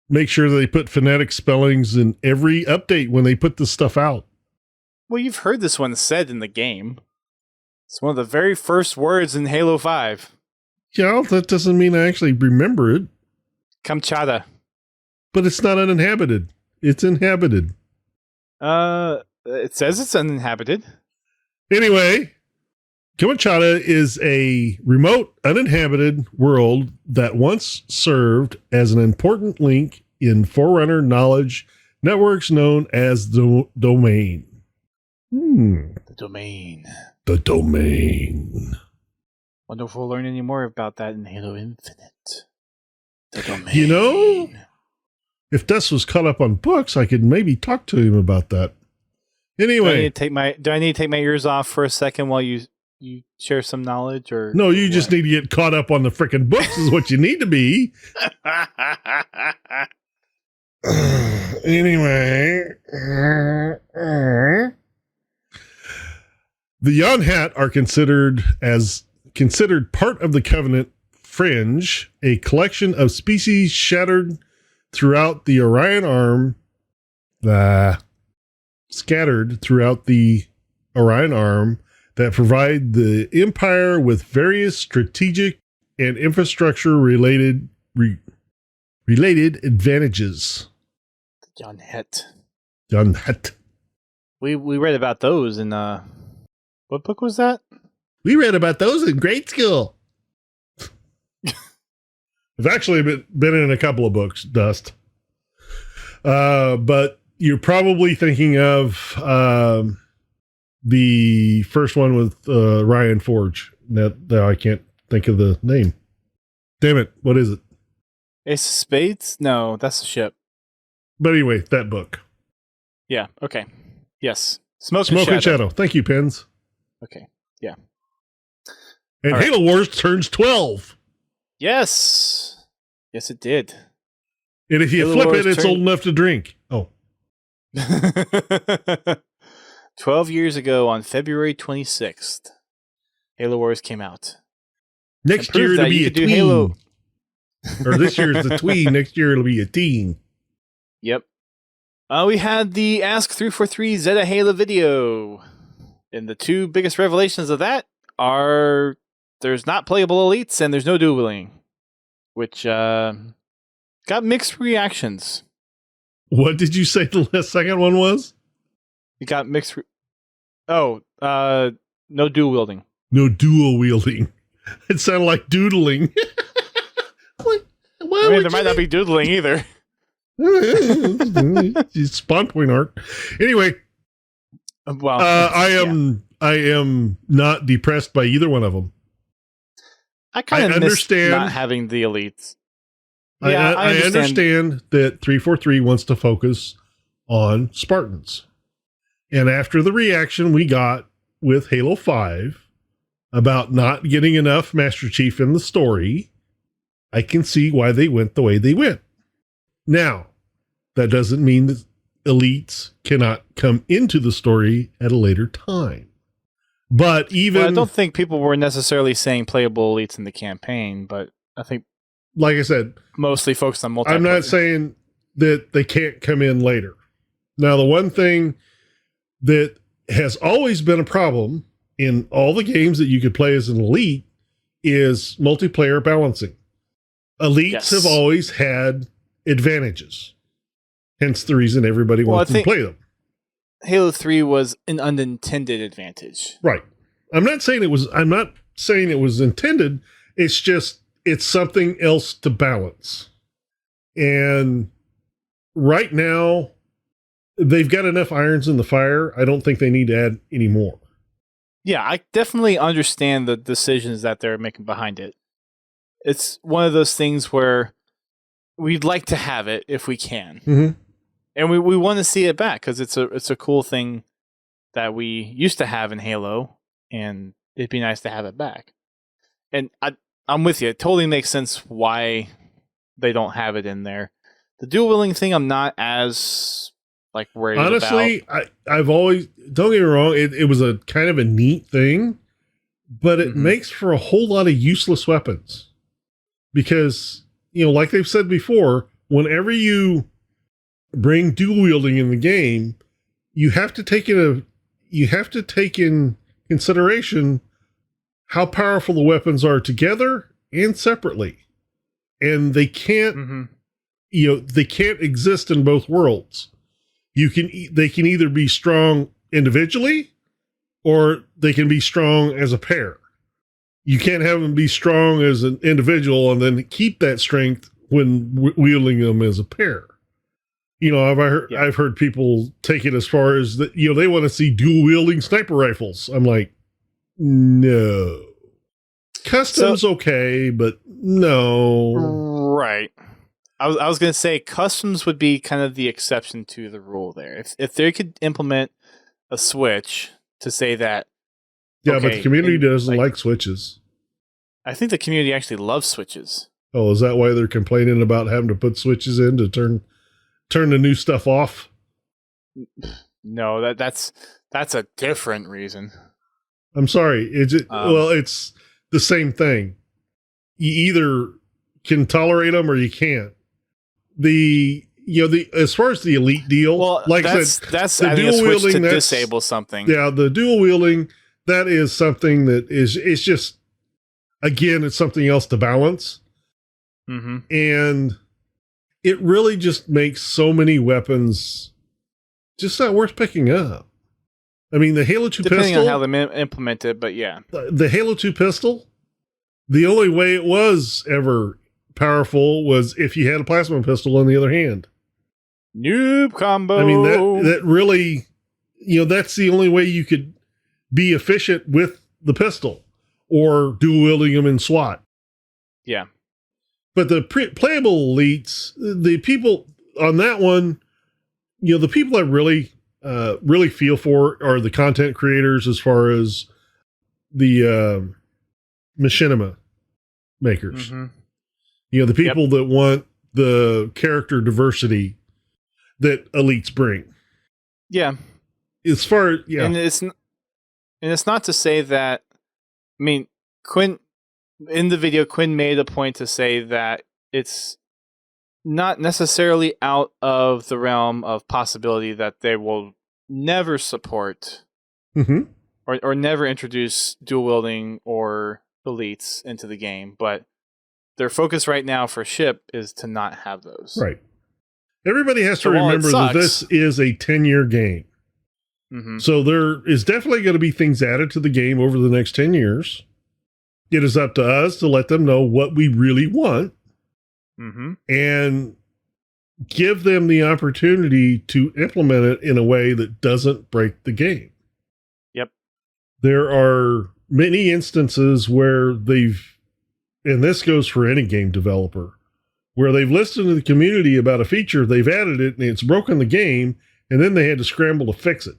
Speaker 2: make sure they put phonetic spellings in every update when they put this stuff out.
Speaker 1: Well, you've heard this one said in the game. It's one of the very first words in Halo 5.
Speaker 2: Yeah, that doesn't mean I actually remember it.
Speaker 1: Kamchata.
Speaker 2: But it's not uninhabited. It's inhabited.
Speaker 1: It says it's uninhabited.
Speaker 2: Anyway, Kamchata is a remote, uninhabited world that once served as an important link in Forerunner knowledge networks known as the Domain.
Speaker 1: The Domain.
Speaker 2: The Domain.
Speaker 1: Wonder if we'll learn any more about that in Halo Infinite. The Domain.
Speaker 2: If Dust was caught up on books, I could maybe talk to him about that. Anyway.
Speaker 1: Do I need to take my ears off for a second while you share some knowledge? Or
Speaker 2: no, you just need to get caught up on the frickin' books is what you need to be. Anyway. The Yonhat are considered part of the Covenant Fringe, a collection of species scattered throughout the Orion Arm, that provide the Empire with various strategic and infrastructure related advantages. Yonhat.
Speaker 1: We read about those in what book was that?
Speaker 2: We read about those in grade school. I've actually been in a couple of books, Dust. But you're probably thinking of the first one with Ryan Forge. That I can't think of the name. Damn it! What is it?
Speaker 1: Ace of Spades? No, that's the ship.
Speaker 2: But anyway, that book.
Speaker 1: Yeah. Okay. Yes. Smoke
Speaker 2: and Shadow. Thank you, Pens.
Speaker 1: Okay. Yeah.
Speaker 2: And Halo Wars turns 12.
Speaker 1: Yes. Yes, it did.
Speaker 2: And if you
Speaker 1: Halo
Speaker 2: flip
Speaker 1: Wars
Speaker 2: it's old enough to drink. Oh.
Speaker 1: 12 years ago on February 26th, Halo Wars came out.
Speaker 2: Next year it'll be a tween. Halo. Or this year is the tween. Next year it'll be a teen.
Speaker 1: Yep. We had the Ask 343 Zeta Halo video. And the two biggest revelations of that are there's not playable elites and there's no dual wielding, which got mixed reactions.
Speaker 2: What did you say the second one was?
Speaker 1: It got mixed. No dual wielding.
Speaker 2: No dual wielding. It sounded like doodling.
Speaker 1: There might not be doodling either.
Speaker 2: Spawn point art. Anyway,
Speaker 1: well,
Speaker 2: I am not depressed by either one of them.
Speaker 1: I kind of understand not having the elites.
Speaker 2: Yeah, I understand that 343 wants to focus on Spartans. And after the reaction we got with Halo 5 about not getting enough Master Chief in the story, I can see why they went the way they went. Now, that doesn't mean that elites cannot come into the story at a later time. But even...
Speaker 1: Well, I don't think people were necessarily saying playable elites in the campaign, but I think...
Speaker 2: Like I said...
Speaker 1: Mostly focused on multiplayer.
Speaker 2: I'm not saying that they can't come in later. Now, the one thing that has always been a problem in all the games that you could play as an elite is multiplayer balancing. Elites have always had advantages. Hence the reason everybody wants to play them.
Speaker 1: Halo 3 was an unintended advantage.
Speaker 2: Right. I'm not saying it was intended. It's just it's something else to balance. And right now they've got enough irons in the fire. I don't think they need to add any more.
Speaker 1: Yeah, I definitely understand the decisions that they're making behind it. It's one of those things where we'd like to have it if we can.
Speaker 2: Mm-hmm.
Speaker 1: And we want to see it back because it's a cool thing that we used to have in Halo, and it'd be nice to have it back. And I'm with you. It totally makes sense why they don't have it in there. The dual wielding thing, I'm not as worried about.
Speaker 2: Honestly, I've always, don't get me wrong, it was a kind of a neat thing, but it makes for a whole lot of useless weapons. Because, like they've said before, whenever you bring dual wielding in the game, you have to take in consideration how powerful the weapons are together and separately. And they can't, they can't exist in both worlds. They can either be strong individually or they can be strong as a pair. You can't have them be strong as an individual and then keep that strength when wielding them as a pair. I've heard people take it as far as that, they want to see dual wielding sniper rifles. I'm like, no. Customs okay, but no.
Speaker 1: Right. I was going to say customs would be kind of the exception to the rule there. If they could implement a switch to say that.
Speaker 2: Yeah, but the community doesn't like switches.
Speaker 1: I think the community actually loves switches.
Speaker 2: Oh, is that why they're complaining about having to put switches in to turn the new stuff off?
Speaker 1: No, that's a different reason.
Speaker 2: I'm sorry. It's the same thing. You either can tolerate them or you can't. As far as the elite deal, like I said,
Speaker 1: that's the dual wielding to disable something.
Speaker 2: Yeah, the dual wielding, that is something that it's just, again, it's something else to balance.
Speaker 1: Mm-hmm.
Speaker 2: And it really just makes so many weapons just not worth picking up. I mean, the Halo 2
Speaker 1: Depending
Speaker 2: pistol...
Speaker 1: on how they implement it, but yeah.
Speaker 2: The Halo 2 pistol, the only way it was ever powerful was if you had a plasma pistol on the other hand.
Speaker 1: Noob combo.
Speaker 2: I mean, that really, that's the only way you could be efficient with the pistol or dual wielding them in SWAT.
Speaker 1: Yeah.
Speaker 2: But the playable elites, the people on that one, the people I really feel for are the content creators as far as the machinima makers.
Speaker 1: Mm-hmm.
Speaker 2: The people that want the character diversity that elites bring.
Speaker 1: Yeah.
Speaker 2: As far
Speaker 1: and it's not to say that. I mean, Quinn in the video, Quinn made a point to say that it's not necessarily out of the realm of possibility that they will never support or never introduce dual wielding or elites into the game, but their focus right now for ship is to not have those.
Speaker 2: Right. Everybody has to remember that this is a 10-year game. Mm-hmm. So there is definitely going to be things added to the game over the next 10 years. It is up to us to let them know what we really want and give them the opportunity to implement it in a way that doesn't break the game.
Speaker 1: Yep.
Speaker 2: There are many instances where and this goes for any game developer, where they've listened to the community about a feature, they've added it, and it's broken the game, and then they had to scramble to fix it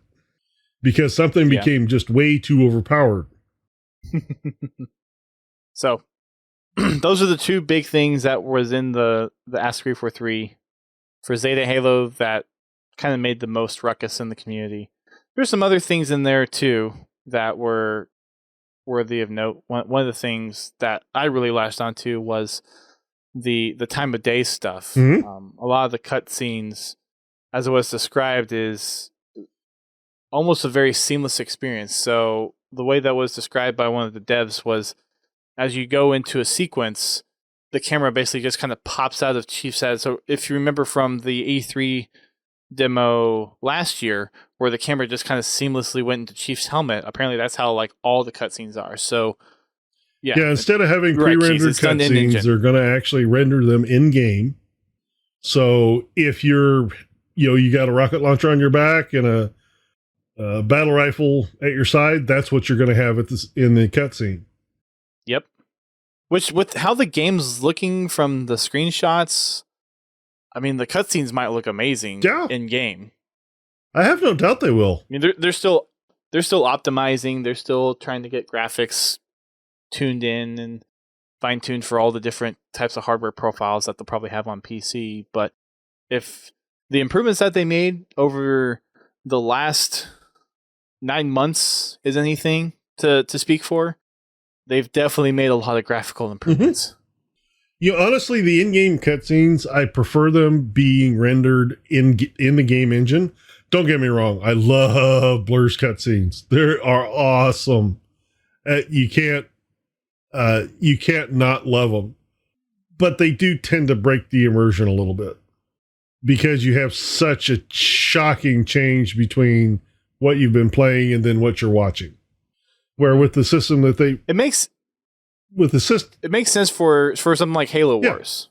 Speaker 2: because something became just way too overpowered.
Speaker 1: So, those are the two big things that was in the Ask 343 for Zeta Halo that kind of made the most ruckus in the community. There's some other things in there, too, that were worthy of note. One of the things that I really latched onto was the time of day stuff. A lot of the cutscenes, as it was described, is almost a very seamless experience. So the way that was described by one of the devs was, as you go into a sequence, the camera basically just kind of pops out of Chief's head. So if you remember from the E3 demo last year, where the camera just kind of seamlessly went into Chief's helmet, apparently that's how like all the cutscenes are. So yeah,
Speaker 2: instead of having pre-rendered cutscenes, they're going to actually render them in game. So if you got a rocket launcher on your back and a battle rifle at your side, that's what you're going to have in the cutscene.
Speaker 1: Yep. Which, with how the game's looking from the screenshots, I mean, the cutscenes might look amazing in game.
Speaker 2: I have no doubt they will.
Speaker 1: I mean, they're still optimizing. They're still trying to get graphics tuned in and fine-tuned for all the different types of hardware profiles that they'll probably have on PC. But if the improvements that they made over the last 9 months is anything to speak for, they've definitely made a lot of graphical improvements.
Speaker 2: Honestly, the in-game cutscenes, I prefer them being rendered in the game engine. Don't get me wrong, I love Blur's cutscenes. They are awesome. You can't not love them, but they do tend to break the immersion a little bit because you have such a shocking change between what you've been playing and then what you're watching. Where with the system that it makes sense
Speaker 1: for something like Halo Wars,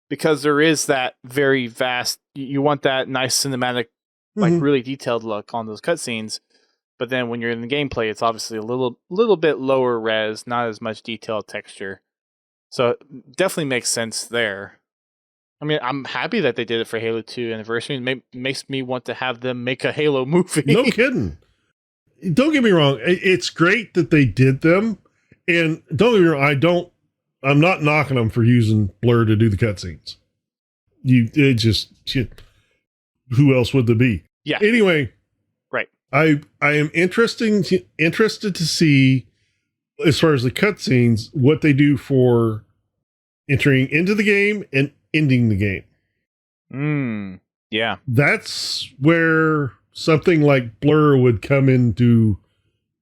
Speaker 1: because there is that very vast. You want that nice cinematic, like really detailed look on those cutscenes, but then when you're in the gameplay, it's obviously a little bit lower res, not as much detailed texture. So it definitely makes sense there. I mean, I'm happy that they did it for Halo 2 Anniversary. It makes me want to have them make a Halo movie.
Speaker 2: No kidding. Don't get me wrong. It's great that they did them. And don't get me wrong, I'm not knocking them for using Blur to do the cutscenes. Who else would there be?
Speaker 1: Yeah.
Speaker 2: Anyway.
Speaker 1: Right.
Speaker 2: I am interested to see, as far as the cutscenes, what they do for entering into the game and ending the game.
Speaker 1: Yeah.
Speaker 2: That's where something like Blur would come into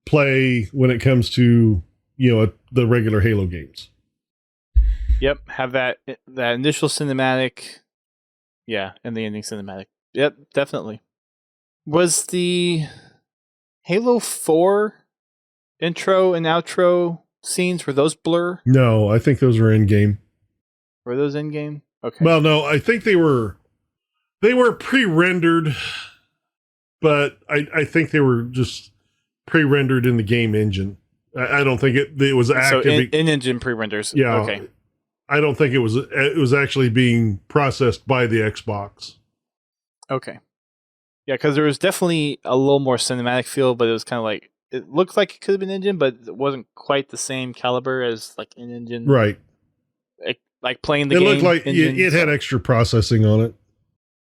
Speaker 2: play when it comes to, the regular Halo games.
Speaker 1: Yep. Have that initial cinematic. Yeah. And the ending cinematic. Yep. Definitely. Was the Halo 4 intro and outro scenes, were those Blur?
Speaker 2: No, I think those were in game.
Speaker 1: Were those in game? Okay.
Speaker 2: Well, no, I think they were They were pre-rendered, but I think they were just pre-rendered in the game engine. I don't think it was active.
Speaker 1: So in-engine pre-renders.
Speaker 2: Yeah.
Speaker 1: Okay.
Speaker 2: I don't think it was actually being processed by the Xbox.
Speaker 1: Okay. Yeah, because there was definitely a little more cinematic feel, but it was kind of like, it looked like it could have been engine, but it wasn't quite the same caliber as like in-engine.
Speaker 2: Right.
Speaker 1: Like playing the game.
Speaker 2: It looked like it had extra processing on it.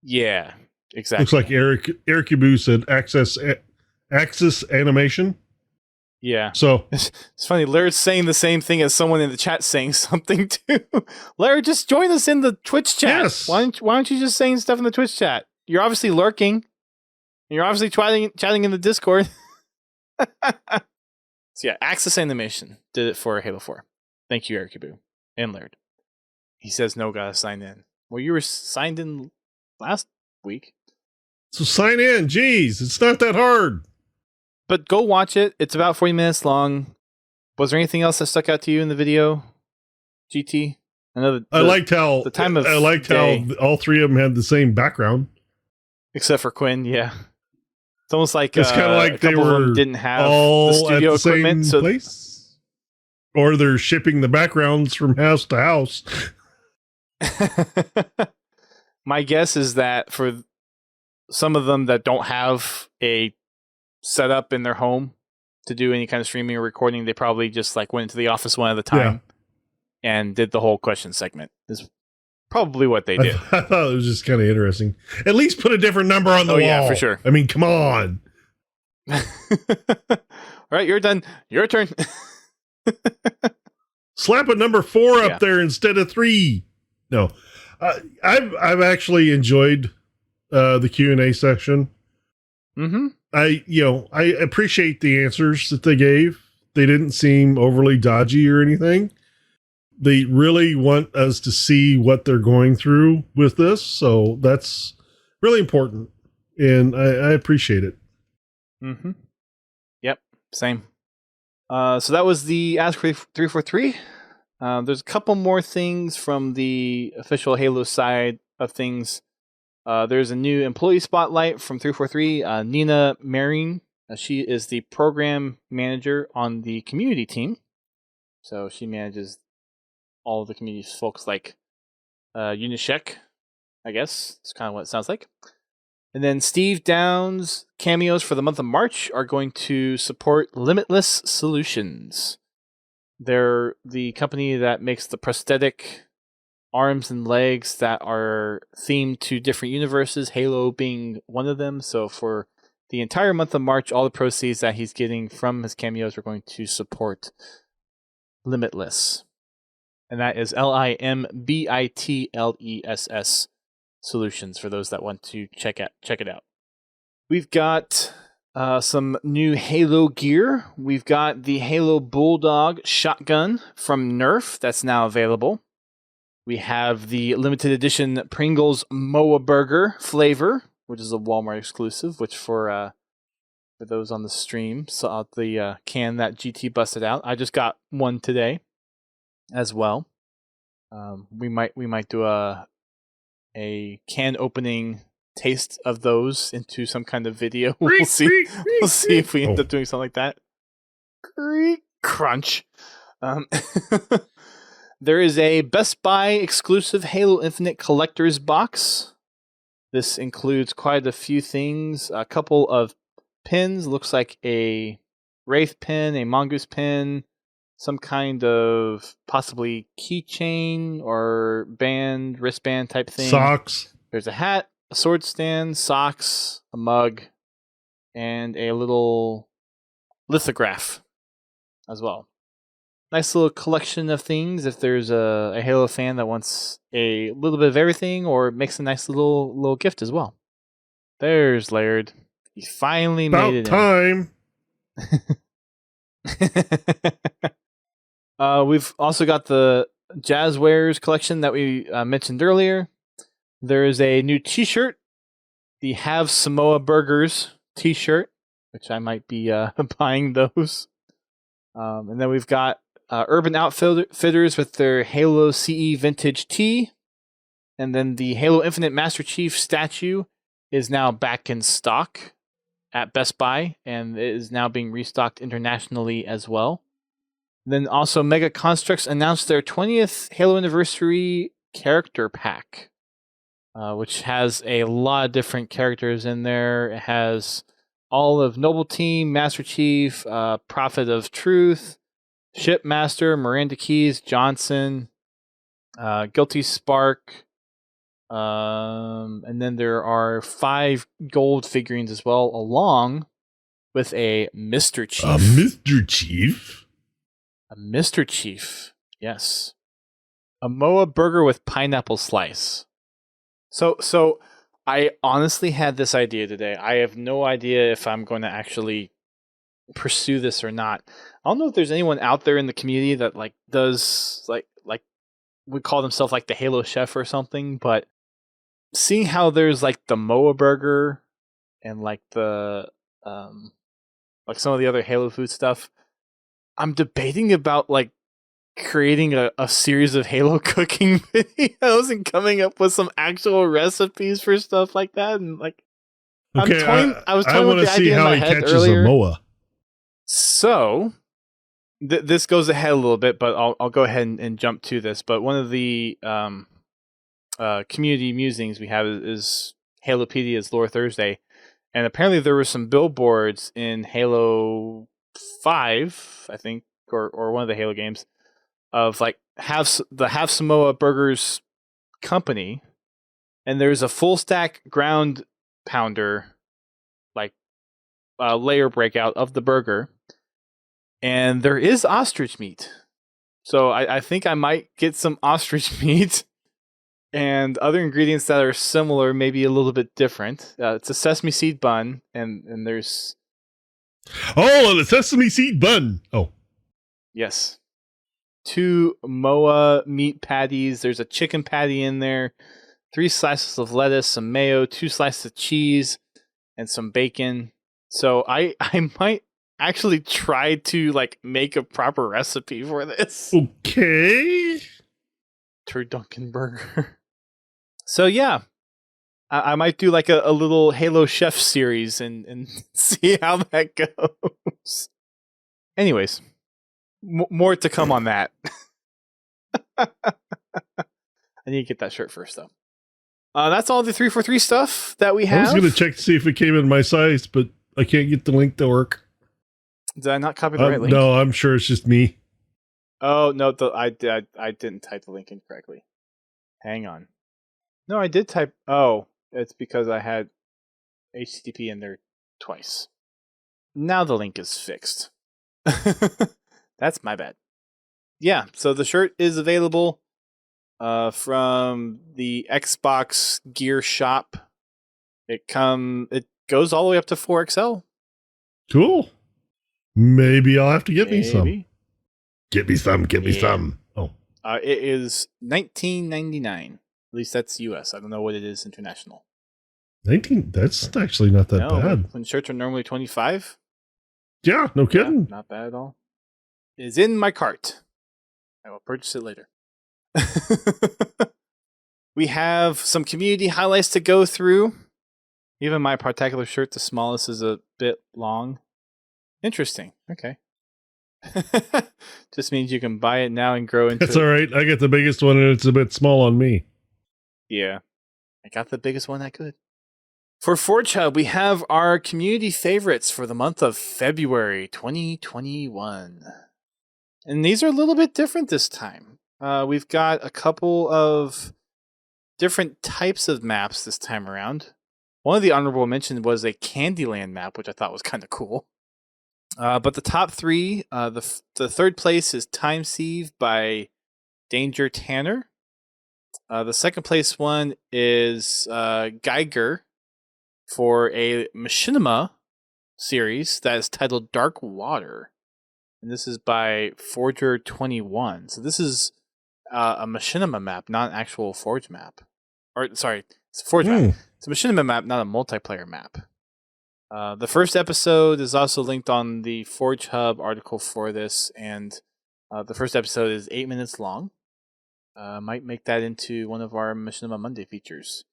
Speaker 1: Yeah, exactly.
Speaker 2: Looks like Eric Yabu said Axis animation.
Speaker 1: Yeah.
Speaker 2: So
Speaker 1: it's funny. Laird's saying the same thing as someone in the chat saying something too. Laird, just join us in the Twitch chat.
Speaker 2: Yes.
Speaker 1: Why aren't you just saying stuff in the Twitch chat? You're obviously lurking. You're obviously chatting in the Discord. So yeah, Axis Animation did it for Halo 4. Thank you, Eric Yabu and Laird. He says no, gotta sign in. Well, you were signed in last week.
Speaker 2: So sign in. Jeez, it's not that hard.
Speaker 1: But go watch it. It's about 40 minutes long. Was there anything else that stuck out to you in the video, GT?
Speaker 2: I liked how all three of them had the same background,
Speaker 1: except for Quinn. Yeah, it's almost like
Speaker 2: it's kind of like they were
Speaker 1: didn't have
Speaker 2: all
Speaker 1: the studio
Speaker 2: at the
Speaker 1: equipment,
Speaker 2: same place, or they're shipping the backgrounds from house to house.
Speaker 1: My guess is that for some of them that don't have a setup in their home to do any kind of streaming or recording, they probably just like went into the office one at a time and did the whole question segment. Is probably what they did.
Speaker 2: I thought it was just kind of interesting. At least put a different number on the wall.
Speaker 1: Yeah, for sure.
Speaker 2: I mean, come on.
Speaker 1: All right, you're done. Your turn.
Speaker 2: Slap a number 4 up there instead of 3. No, I've actually enjoyed the Q&A section.
Speaker 1: Mm-hmm.
Speaker 2: I appreciate the answers that they gave. They didn't seem overly dodgy or anything. They really want us to see what they're going through with this, so that's really important, and I appreciate it.
Speaker 1: Mm-hmm. Yep, same. So that was the Ask 343. There's a couple more things from the official Halo side of things. There's a new employee spotlight from 343. Nina Marin, she is the program manager on the community team. So she manages all of the community folks like Unishek, I guess. That's kind of what it sounds like. And then Steve Downs' cameos for the month of March are going to support Limitless Solutions. They're the company that makes the prosthetic arms and legs that are themed to different universes, Halo being one of them. So for the entire month of March, all the proceeds that he's getting from his cameos are going to support Limitless. And that is Limbitless Solutions for those that want to check it out. We've got some new Halo gear. We've got the Halo Bulldog shotgun from Nerf that's now available. We have the limited edition Pringles Moa Burger flavor, which is a Walmart exclusive, which for those on the stream saw the can that GT busted out. I just got one today as well. We might do a can opening taste of those into some kind of video. We'll see if we end up doing something like that. Crunch. There is a Best Buy exclusive Halo Infinite collector's box. This includes quite a few things. A couple of pins. Looks like a Wraith pin, a Mongoose pin, some kind of possibly keychain or band, wristband type thing.
Speaker 2: Socks.
Speaker 1: There's a hat, a sword stand, socks, a mug, and a little lithograph as well. Nice little collection of things if there's a Halo fan that wants a little bit of everything or makes a nice little gift as well. There's Laird. He finally made it
Speaker 2: time.
Speaker 1: We've also got the Jazzwares collection that we mentioned earlier. There is a new t-shirt, the Have Samoa Burgers t-shirt, which I might be buying those. And then we've got Urban Outfitters with their Halo CE Vintage tee. And then the Halo Infinite Master Chief statue is now back in stock at Best Buy, and it is now being restocked internationally as well. Then also Mega Constructs announced their 20th Halo Anniversary character pack, which has a lot of different characters in there. It has all of Noble Team, Master Chief, Prophet of Truth, Shipmaster, Miranda Keys, Johnson, Guilty Spark, and then there are 5 gold figurines as well, along with a Mr. Chief.
Speaker 2: A Mr. Chief?
Speaker 1: A Mr. Chief, yes. A Moa burger with pineapple slice. So I honestly had this idea today. I have no idea if I'm going to actually pursue this or not. I don't know if there's anyone out there in the community that like does like would call themselves like the Halo chef or something, but seeing how there's like the Moa burger and like the like some of the other Halo food stuff, I'm debating about like creating a series of Halo cooking videos and coming up with some actual recipes for stuff like that. And like,
Speaker 2: Okay,
Speaker 1: I was
Speaker 2: I
Speaker 1: toying
Speaker 2: want
Speaker 1: with
Speaker 2: to
Speaker 1: the
Speaker 2: see
Speaker 1: idea in
Speaker 2: how
Speaker 1: my
Speaker 2: he
Speaker 1: head
Speaker 2: catches
Speaker 1: earlier.
Speaker 2: a Moa.
Speaker 1: So this goes ahead a little bit, but I'll go ahead and jump to this. But one of the community musings we have is Halopedia's Lore Thursday, and apparently there were some billboards in Halo 5, I think, or one of the Halo games, of like the Half Samoa Burgers company, and there's a full stack ground pounder, like layer breakout of the burger, and there is ostrich meat. So I think I might get some ostrich meat and other ingredients that are similar, maybe a little bit different. It's a sesame seed bun, and there's...
Speaker 2: Oh, the sesame seed bun. Oh.
Speaker 1: Yes. 2 Moa meat patties. There's a chicken patty in there. 3 slices of lettuce, some mayo, 2 slices of cheese, and some bacon. So I might actually try to like make a proper recipe for this.
Speaker 2: Okay.
Speaker 1: Turdunken burger. So yeah, I might do like a little Halo Chef series and see how that goes. Anyways, more to come on that. I need to get that shirt first, though. That's all the 343 stuff that we have.
Speaker 2: I was going to check to see if it came in my size, but I can't get the link to work.
Speaker 1: Did I not copy the right link?
Speaker 2: No, I'm sure it's just me.
Speaker 1: Oh, no, I didn't type the link incorrectly. Hang on. No, I did type... Oh, it's because I had HTTP in there twice. Now the link is fixed. That's my bad. Yeah, so the shirt is available from the Xbox Gear Shop. It goes all the way up to 4XL.
Speaker 2: Cool. Maybe I'll have to get me some.
Speaker 1: Get me
Speaker 2: some. Oh.
Speaker 1: It is $19.99. At least that's US. I don't know what it is international.
Speaker 2: 19? That's actually not that bad.
Speaker 1: When shirts are normally $25.
Speaker 2: Yeah, no kidding.
Speaker 1: Yeah, not bad at all. It is in my cart. I will purchase it later. We have some community highlights to go through. Even my Podtacular shirt, the smallest, is a bit long. Interesting. Okay. Just means you can buy it now and grow into
Speaker 2: That's all right. I got the biggest one and it's a bit small on me.
Speaker 1: Yeah. I got the biggest one I could. For Forge Hub, we have our community favorites for the month of February 2021. And these are a little bit different this time. We've got a couple of different types of maps this time around. One of the honorable mentions was a Candyland map, which I thought was kind of cool. But the top 3, the third place is Time Sieve by Danger Tanner. The second place one is Geiger for a Machinima series that is titled Dark Water. And this is by Forger21. So this is a Machinima map, not an actual Forge map. Or, sorry, it's a Forge map. It's a Machinima map, not a multiplayer map. The first episode is also linked on the Forge Hub article for this, and the first episode is 8 minutes long. Might make that into one of our Machinima Monday features.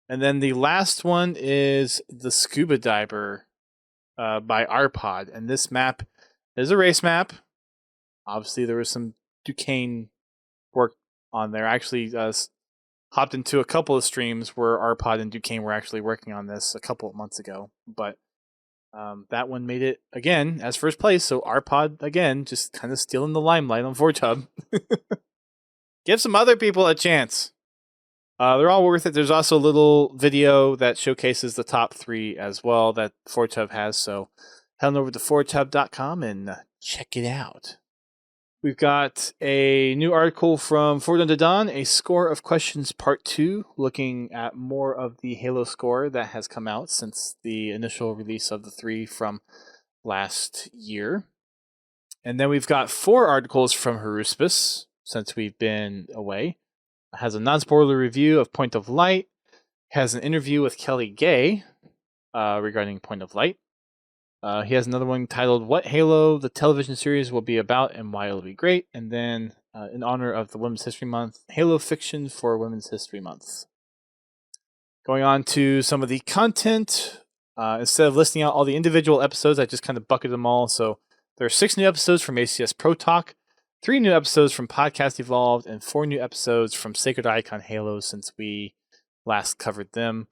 Speaker 1: And then the last one is the Scuba Diver by Arpod. And this map is a race map. Obviously, there was some Duquesne work on there. I actually hopped into a couple of streams where Arpod and Duquesne were actually working on this a couple of months ago. But that one made it, again, as first place. So Arpod, again, just kind of stealing the limelight on Forge Hub. Give some other people a chance. They're all worth it. There's also a little video that showcases the top 3 as well that Forge Hub has. So head on over to forgehub.com and check it out. We've got a new article from Forward Unto Dawn, a score of questions part 2, looking at more of the Halo score that has come out since the initial release of the 3 from last year. And then we've got 4 articles from Haruspis since we've been away. It has a non-spoiler review of Point of Light, has an interview with Kelly Gay regarding Point of Light. He has another one titled What Halo the Television Series Will Be About and Why It'll Be Great. And then, in honor of the Women's History Month, Halo Fiction for Women's History Month. Going on to some of the content. Instead of listing out all the individual episodes, I just kind of bucketed them all. So there are 6 new episodes from ACS Pro Talk, 3 new episodes from Podcast Evolved, and 4 new episodes from Sacred Icon Halo since we last covered them.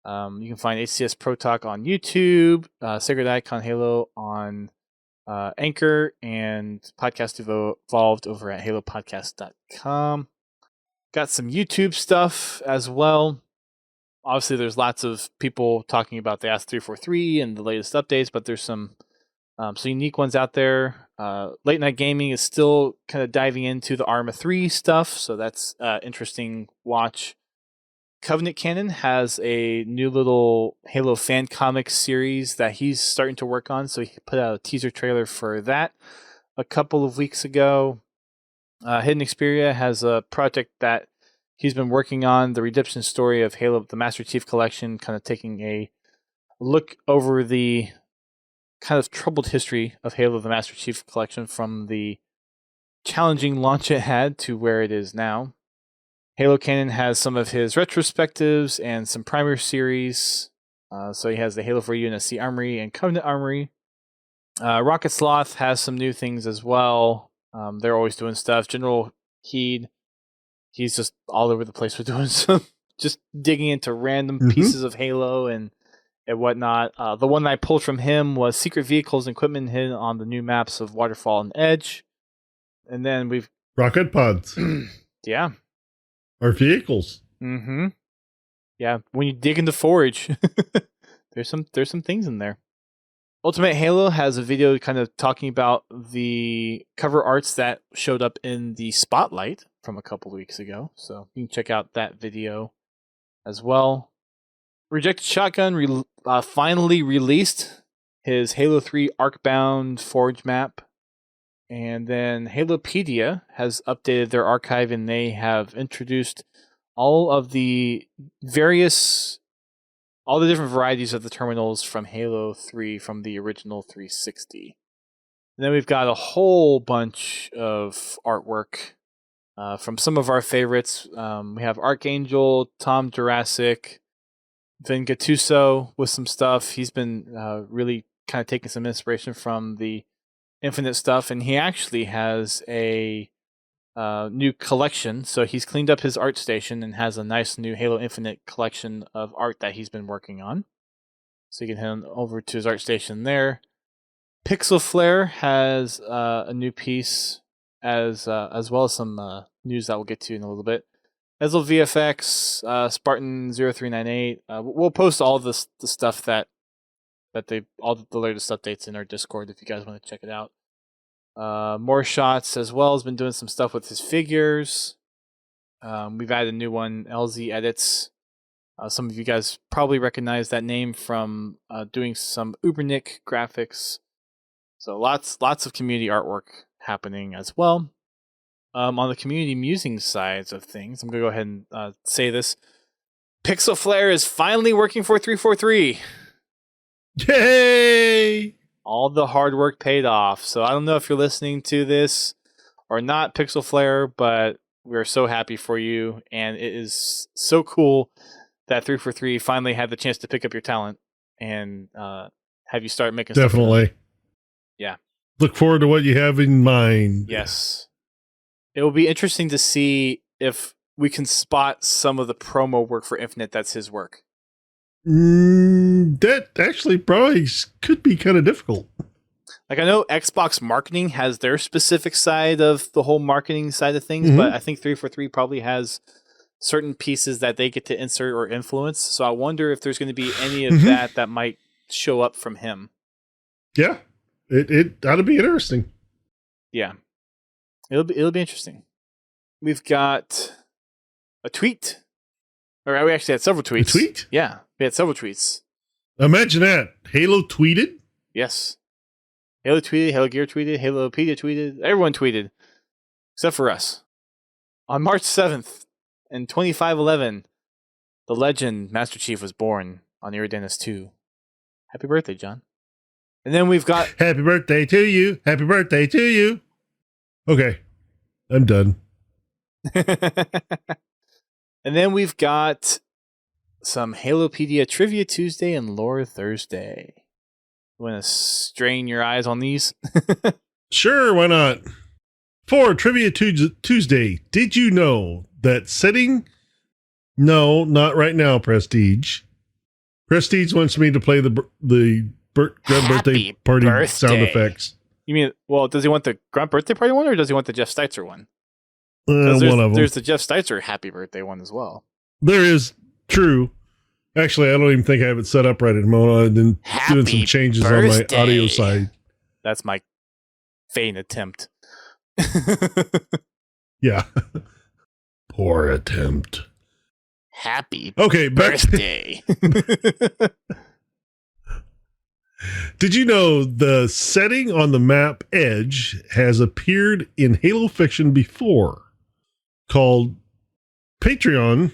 Speaker 1: You can find ACS Pro Talk on YouTube, Sacred Icon Halo on Anchor, and Podcast Evolved over at halopodcast.com. Got some YouTube stuff as well. Obviously, there's lots of people talking about the Ask 343 and the latest updates, but there's some unique ones out there. Late Night Gaming is still kind of diving into the Arma 3 stuff, so that's interesting watch. Covenant Canon has a new little Halo fan comic series that he's starting to work on, so he put out a teaser trailer for that a couple of weeks ago. Hidden Xperia has a project that he's been working on, the redemption story of Halo, the Master Chief Collection, kind of taking a look over the kind of troubled history of Halo, the Master Chief Collection, from the challenging launch it had to where it is now. Halo Canon has some of his retrospectives and some primer series. So he has the Halo 4 UNSC Armory and Covenant Armory. Rocket Sloth has some new things as well. They're always doing stuff. General Heed, he's just all over the place with doing some, just digging into random pieces of Halo and whatnot. The one that I pulled from him was secret vehicles and equipment hidden on the new maps of Waterfall and Edge. And then we've...
Speaker 2: Rocket pods.
Speaker 1: Yeah.
Speaker 2: Our vehicles.
Speaker 1: Mm-hmm. Yeah, when you dig into Forge, there's some things in there. Ultimate Halo has a video kind of talking about the cover arts that showed up in the Spotlight from a couple weeks ago. So you can check out that video as well. Rejected Shotgun finally released his Halo 3 Arcbound Forge map. And then Halopedia has updated their archive, and they have introduced all the different varieties of the terminals from Halo 3 from the original 360. And then we've got a whole bunch of artwork from some of our favorites. We have Archangel, Tom Jurassic, Vin Gattuso with some stuff. He's been really kind of taking some inspiration from the Infinite stuff, and he actually has a new collection. So he's cleaned up his art station and has a nice new Halo Infinite collection of art that he's been working on. So you can head on over to his art station there. Pixel Flare has a new piece as well as some news that we'll get to in a little bit. Ezel VFX, Spartan 0398. We'll post all the stuff that all the latest updates in our Discord if you guys want to check it out. More Shots as well has been doing some stuff with his figures. We've added a new one, LZ Edits. Some of you guys probably recognize that name from doing some Ubernick graphics. So lots of community artwork happening as well. On the community musing sides of things, I'm going to go ahead and say this. Pixel Flare is finally working for 343.
Speaker 2: Yay!
Speaker 1: All the hard work paid off. So I don't know if you're listening to this or not, Pixel Flare, but we're so happy for you, and it is so cool that 343 finally had the chance to pick up your talent and have you start making stuff.
Speaker 2: Definitely.
Speaker 1: Yeah.
Speaker 2: Look forward to what you have in mind.
Speaker 1: Yes. It will be interesting to see if we can spot some of the promo work for Infinite that's his work.
Speaker 2: That actually probably could be kind of difficult.
Speaker 1: Like, I know Xbox marketing has their specific side of the whole marketing side of things, but I think 343 probably has certain pieces that they get to insert or influence. So I wonder if there's going to be any of that might show up from him.
Speaker 2: Yeah, it ought to be interesting.
Speaker 1: Yeah, it'll be interesting. We've got a tweet, or we actually had several tweets.
Speaker 2: A tweet?
Speaker 1: Yeah, we had several tweets.
Speaker 2: Imagine that. Halo tweeted?
Speaker 1: Yes. Halo tweeted, Halo Gear tweeted, Halopedia tweeted, everyone tweeted, except for us. On March 7th, in 2511, the legend Master Chief was born on Iridanus 2. Happy birthday, John. And then we've got...
Speaker 2: Happy birthday to you. Happy birthday to you. Okay. I'm done.
Speaker 1: And then we've got some Halopedia Trivia Tuesday and Lore Thursday. You want to strain your eyes on these?
Speaker 2: Sure, why not? For Trivia Tuesday, did you know that setting... No, not right now, Prestige. Prestige wants me to play the Grunt birthday party sound effects.
Speaker 1: You mean, well, does he want the Grunt birthday party one, or does he want the Jeff Steitzer one?
Speaker 2: One of them.
Speaker 1: There's the Jeff Steitzer happy birthday one as well.
Speaker 2: There is, true. Actually, I don't even think I have it set up right at the moment. I've been doing some changes on my audio side.
Speaker 1: That's my vain attempt.
Speaker 2: Yeah. Poor attempt.
Speaker 1: Happy
Speaker 2: birthday. Did you know the setting on the map Edge has appeared in Halo fiction before? Called Patreon,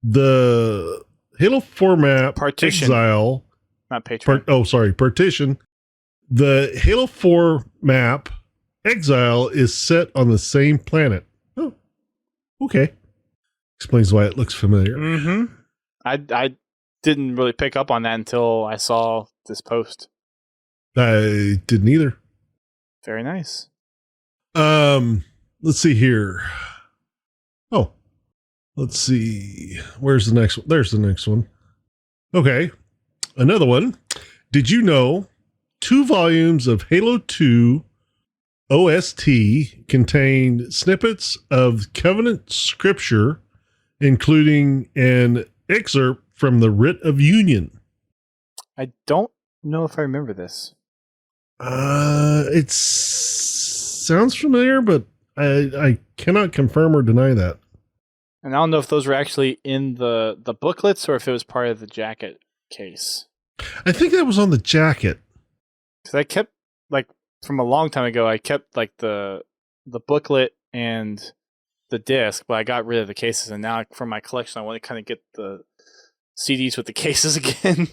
Speaker 2: the Halo 4 map
Speaker 1: Partition.
Speaker 2: Exile.
Speaker 1: Not Patreon.
Speaker 2: Partition. The Halo 4 map Exile is set on the same planet. Oh, okay. Explains why it looks familiar.
Speaker 1: Mm-hmm. I didn't really pick up on that until I saw this post.
Speaker 2: I didn't either.
Speaker 1: Very nice.
Speaker 2: Let's see here. Oh, let's see. Where's the next one? There's the next one. Okay. Another one. Did you know 2 volumes of Halo 2 OST contained snippets of Covenant scripture, including an excerpt from the Writ of Union?
Speaker 1: I don't know if I remember this.
Speaker 2: It sounds familiar, but I cannot confirm or deny that.
Speaker 1: And I don't know if those were actually in the booklets or if it was part of the jacket case.
Speaker 2: I think that was on the jacket.
Speaker 1: Because I kept, like, from a long time ago, I kept, like, the booklet and the disc, but I got rid of the cases, and now for my collection, I want to kind of get the CDs with the cases again.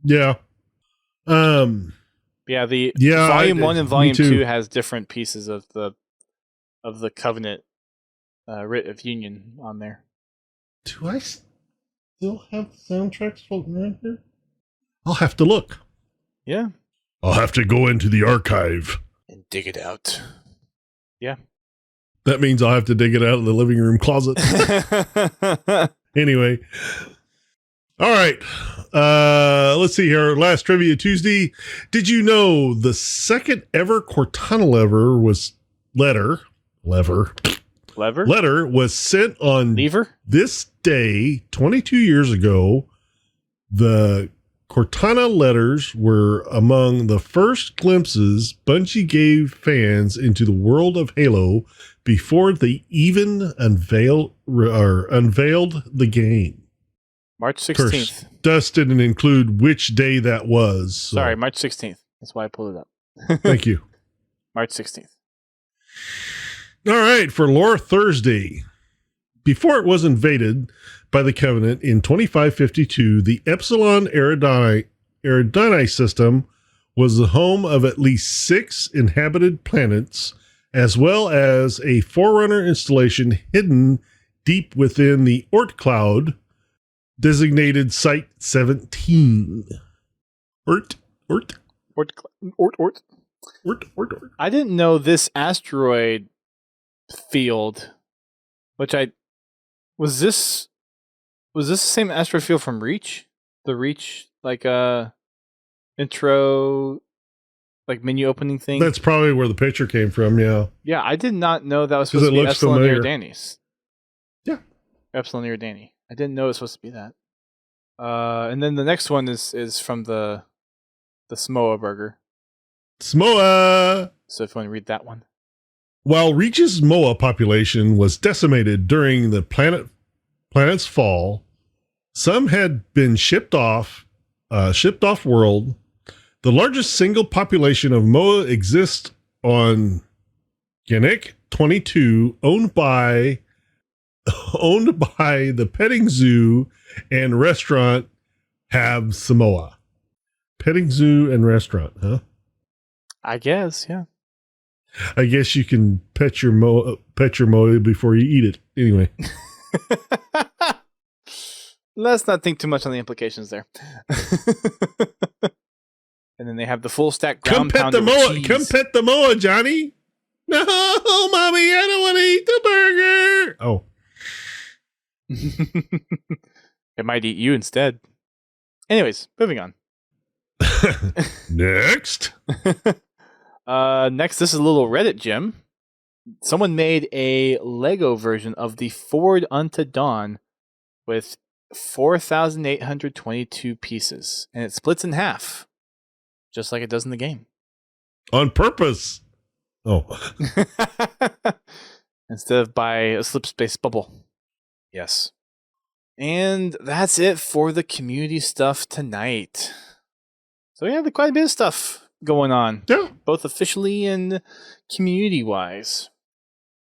Speaker 2: Yeah.
Speaker 1: Volume 1 and Volume 2 has different pieces of the Covenant Writ of Union on there.
Speaker 2: Do I still have soundtracks floating around here? I'll have to look.
Speaker 1: Yeah.
Speaker 2: I'll have to go into the archive
Speaker 1: and dig it out. Yeah.
Speaker 2: That means I'll have to dig it out of the living room closet. Anyway. All right. Let's see here. Last Trivia Tuesday. Did you know the second ever Cortana letter was sent on this day 22 years ago? The Cortana letters were among the first glimpses Bungie gave fans into the world of Halo before they even unveiled the game.
Speaker 1: March 16th.
Speaker 2: Dust didn't include which day that was. So.
Speaker 1: Sorry, March 16th. That's why I pulled it up.
Speaker 2: Thank you.
Speaker 1: March 16th.
Speaker 2: All right, for Lore Thursday. Before it was invaded by the Covenant in 2552, the Epsilon Eridani system was the home of at least 6 inhabited planets as well as a Forerunner installation hidden deep within the Oort cloud, designated Site 17. Oort.
Speaker 1: I didn't know this asteroid field, which was this the same asteroid field from Reach? The Reach intro menu opening thing?
Speaker 2: That's probably where the picture came from, yeah.
Speaker 1: Yeah, I did not know that was supposed to be Epsilon Iridanis.
Speaker 2: Yeah.
Speaker 1: Epsilon Iridani. I didn't know it was supposed to be that. And then the next one is from the Samoa burger.
Speaker 2: Samoa!
Speaker 1: So if you want to read that one.
Speaker 2: While Reach's Moa population was decimated during the planet's fall, some had been shipped off world. The largest single population of Moa exists on Genek 22, owned by the petting zoo and restaurant Hab Samoa. Petting zoo and restaurant, huh?
Speaker 1: I guess, yeah.
Speaker 2: I guess you can pet your Moa before you eat it. Anyway.
Speaker 1: Let's not think too much on the implications there. And then they have the full stack ground pounder cheese.
Speaker 2: Come pet the Moa, Johnny. No, mommy, I don't want to eat the burger. Oh.
Speaker 1: It might eat you instead. Anyways, moving on.
Speaker 2: Next.
Speaker 1: Next, this is a little Reddit gem. Someone made a Lego version of the Forward Unto Dawn with 4,822 pieces, and it splits in half, just like it does in the game.
Speaker 2: On purpose. Oh.
Speaker 1: Instead of by a slip space bubble. Yes. And that's it for the community stuff tonight. So yeah, quite a bit of stuff going on.
Speaker 2: Yeah.
Speaker 1: Both officially and community-wise.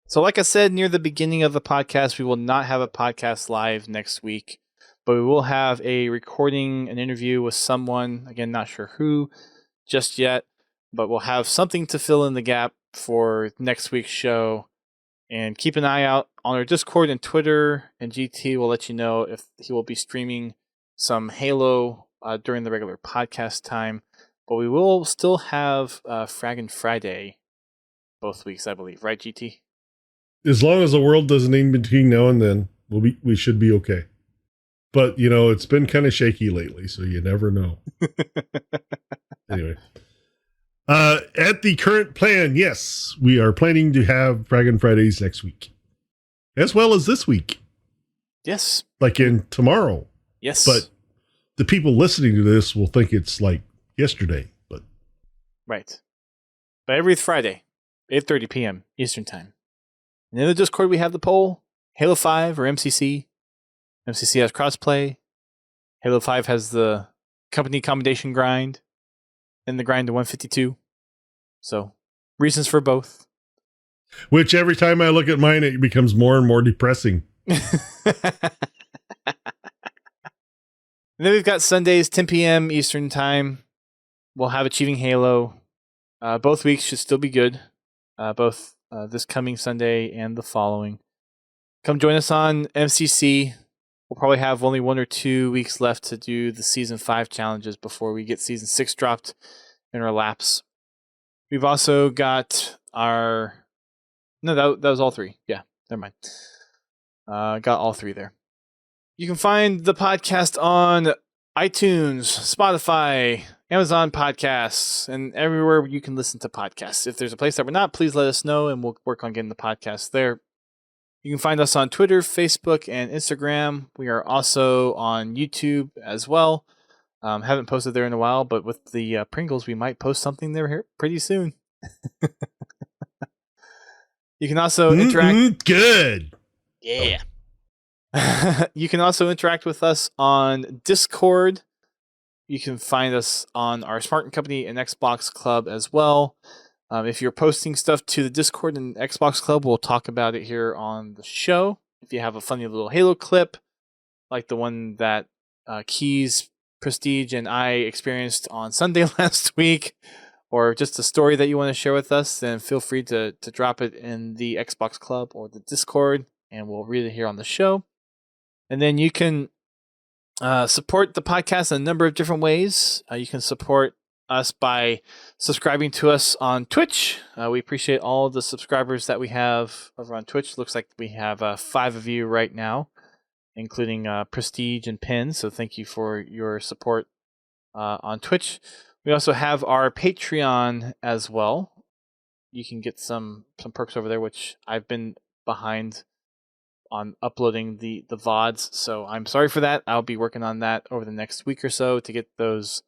Speaker 1: So like I said near the beginning of the podcast, we will not have a podcast live next week, but we will have a recording, an interview with someone, again, not sure who just yet, but we'll have something to fill in the gap for next week's show. And keep an eye out on our Discord and Twitter, and GT will let you know if he will be streaming some Halo during the regular podcast time. But we will still have Fraggin' Friday both weeks, I believe. Right, GT?
Speaker 2: As long as the world doesn't end between now and then, we should be okay. But, it's been kind of shaky lately, so you never know. Anyway. At the current plan, yes, we are planning to have Fraggin' Fridays next week. As well as this week.
Speaker 1: Yes.
Speaker 2: Like in tomorrow.
Speaker 1: Yes.
Speaker 2: But the people listening to this will think it's like yesterday. But
Speaker 1: right. But every Friday, 8:30 p.m. Eastern Time. And in the Discord, we have the poll. Halo 5 or MCC. MCC has crossplay. Halo 5 has the company commendation grind. And the grind to 152. So, reasons for both.
Speaker 2: Which every time I look at mine, it becomes more and more depressing.
Speaker 1: And then we've got Sundays, 10 p.m. Eastern Time. We'll have Achieving Halo. Both weeks should still be good. Both this coming Sunday and the following. Come join us on MCC. We'll probably have only 1 or 2 weeks left to do the Season 5 challenges before we get Season 6 dropped in our laps. We've also got our... No, that was all 3. Yeah, never mind. Got all 3 there. You can find the podcast on iTunes, Spotify, Amazon Podcasts, and everywhere you can listen to podcasts. If there's a place that we're not, please let us know, and we'll work on getting the podcast there. You can find us on Twitter, Facebook, and Instagram. We are also on YouTube as well. Haven't posted there in a while, but with the Pringles, we might post something there here pretty soon. You can also interact.
Speaker 2: Good.
Speaker 1: Yeah. You can also interact with us on Discord. You can find us on our Smart & Company and Xbox Club as well. If you're posting stuff to the Discord and Xbox Club, we'll talk about it here on the show. If you have a funny little Halo clip, like the one that Keys, Prestige, and I experienced on Sunday last week, or just a story that you want to share with us, then feel free to drop it in the Xbox Club or the Discord, and we'll read it here on the show. And then you can support the podcast in a number of different ways. You can support us by subscribing to us on Twitch. We appreciate all the subscribers that we have over on Twitch. Looks like we have 5 of you right now, including Prestige and Pin. So thank you for your support on Twitch. We also have our Patreon as well. You can get some perks over there, which I've been behind on uploading the VODs. So I'm sorry for that. I'll be working on that over the next week or so to get those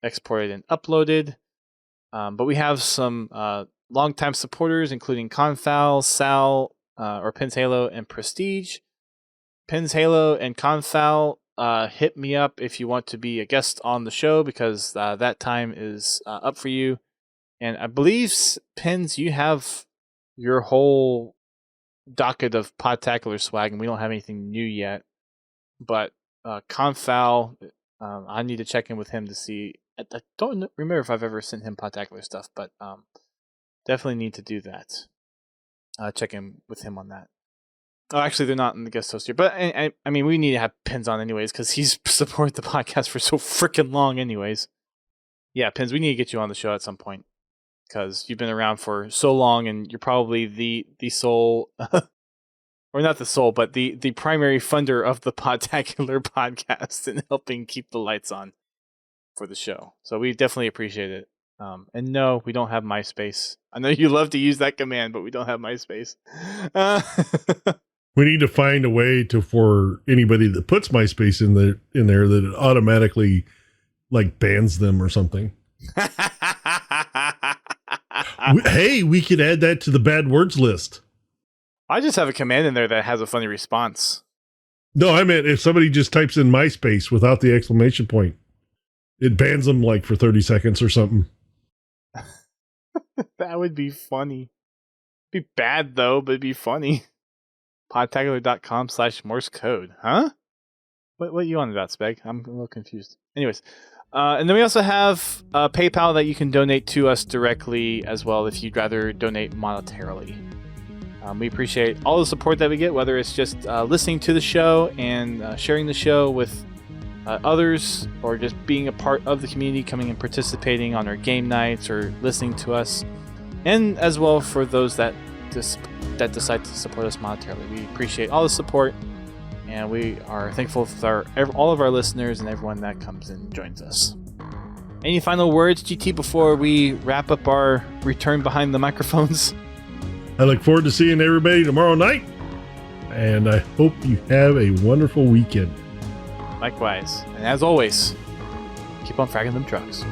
Speaker 1: exported and uploaded. But we have some longtime supporters, including Confowl, Sal, or Pins Halo, and Prestige. Pins Halo and Confowl, hit me up if you want to be a guest on the show, because that time is up for you. And I believe, Pins, you have your whole docket of Podtacular swag, and we don't have anything new yet. But Confowl, I need to check in with him to see. I don't remember if I've ever sent him Podtacular stuff, but definitely need to do that. Check in with him on that. Oh, actually, they're not in the guest host here. But, I mean, we need to have Pins on anyways, because he's supported the podcast for so freaking long anyways. Yeah, Pins, we need to get you on the show at some point, because you've been around for so long, and you're probably the sole... or not the sole, but the primary funder of the Podtacular podcast and helping keep the lights on for the show. So we definitely appreciate it. And no, we don't have MySpace. I know you love to use that command, but we don't have MySpace.
Speaker 2: We need to find a way for anybody that puts MySpace in there that it automatically like bans them or something. Hey, we could add that to the bad words list.
Speaker 1: I just have a command in there that has a funny response.
Speaker 2: No, I meant if somebody just types in MySpace without the exclamation point, it bans them like for 30 seconds or something.
Speaker 1: That would be funny. It'd be bad though, but it'd be funny. Podtacular.com/Morse code. Huh? What are you on about, Speg? I'm a little confused. Anyways, and then we also have PayPal that you can donate to us directly as well if you'd rather donate monetarily. We appreciate all the support that we get, whether it's just listening to the show and sharing the show with others, or just being a part of the community, coming and participating on our game nights or listening to us, and as well for those that decide to support us monetarily. We appreciate all the support, and we are thankful for all of our listeners and everyone that comes and joins us. Any final words, GT, before we wrap up our return behind the microphones?
Speaker 2: I look forward to seeing everybody tomorrow night, and I hope you have a wonderful weekend.
Speaker 1: Likewise. And as always, keep on fragging them trucks.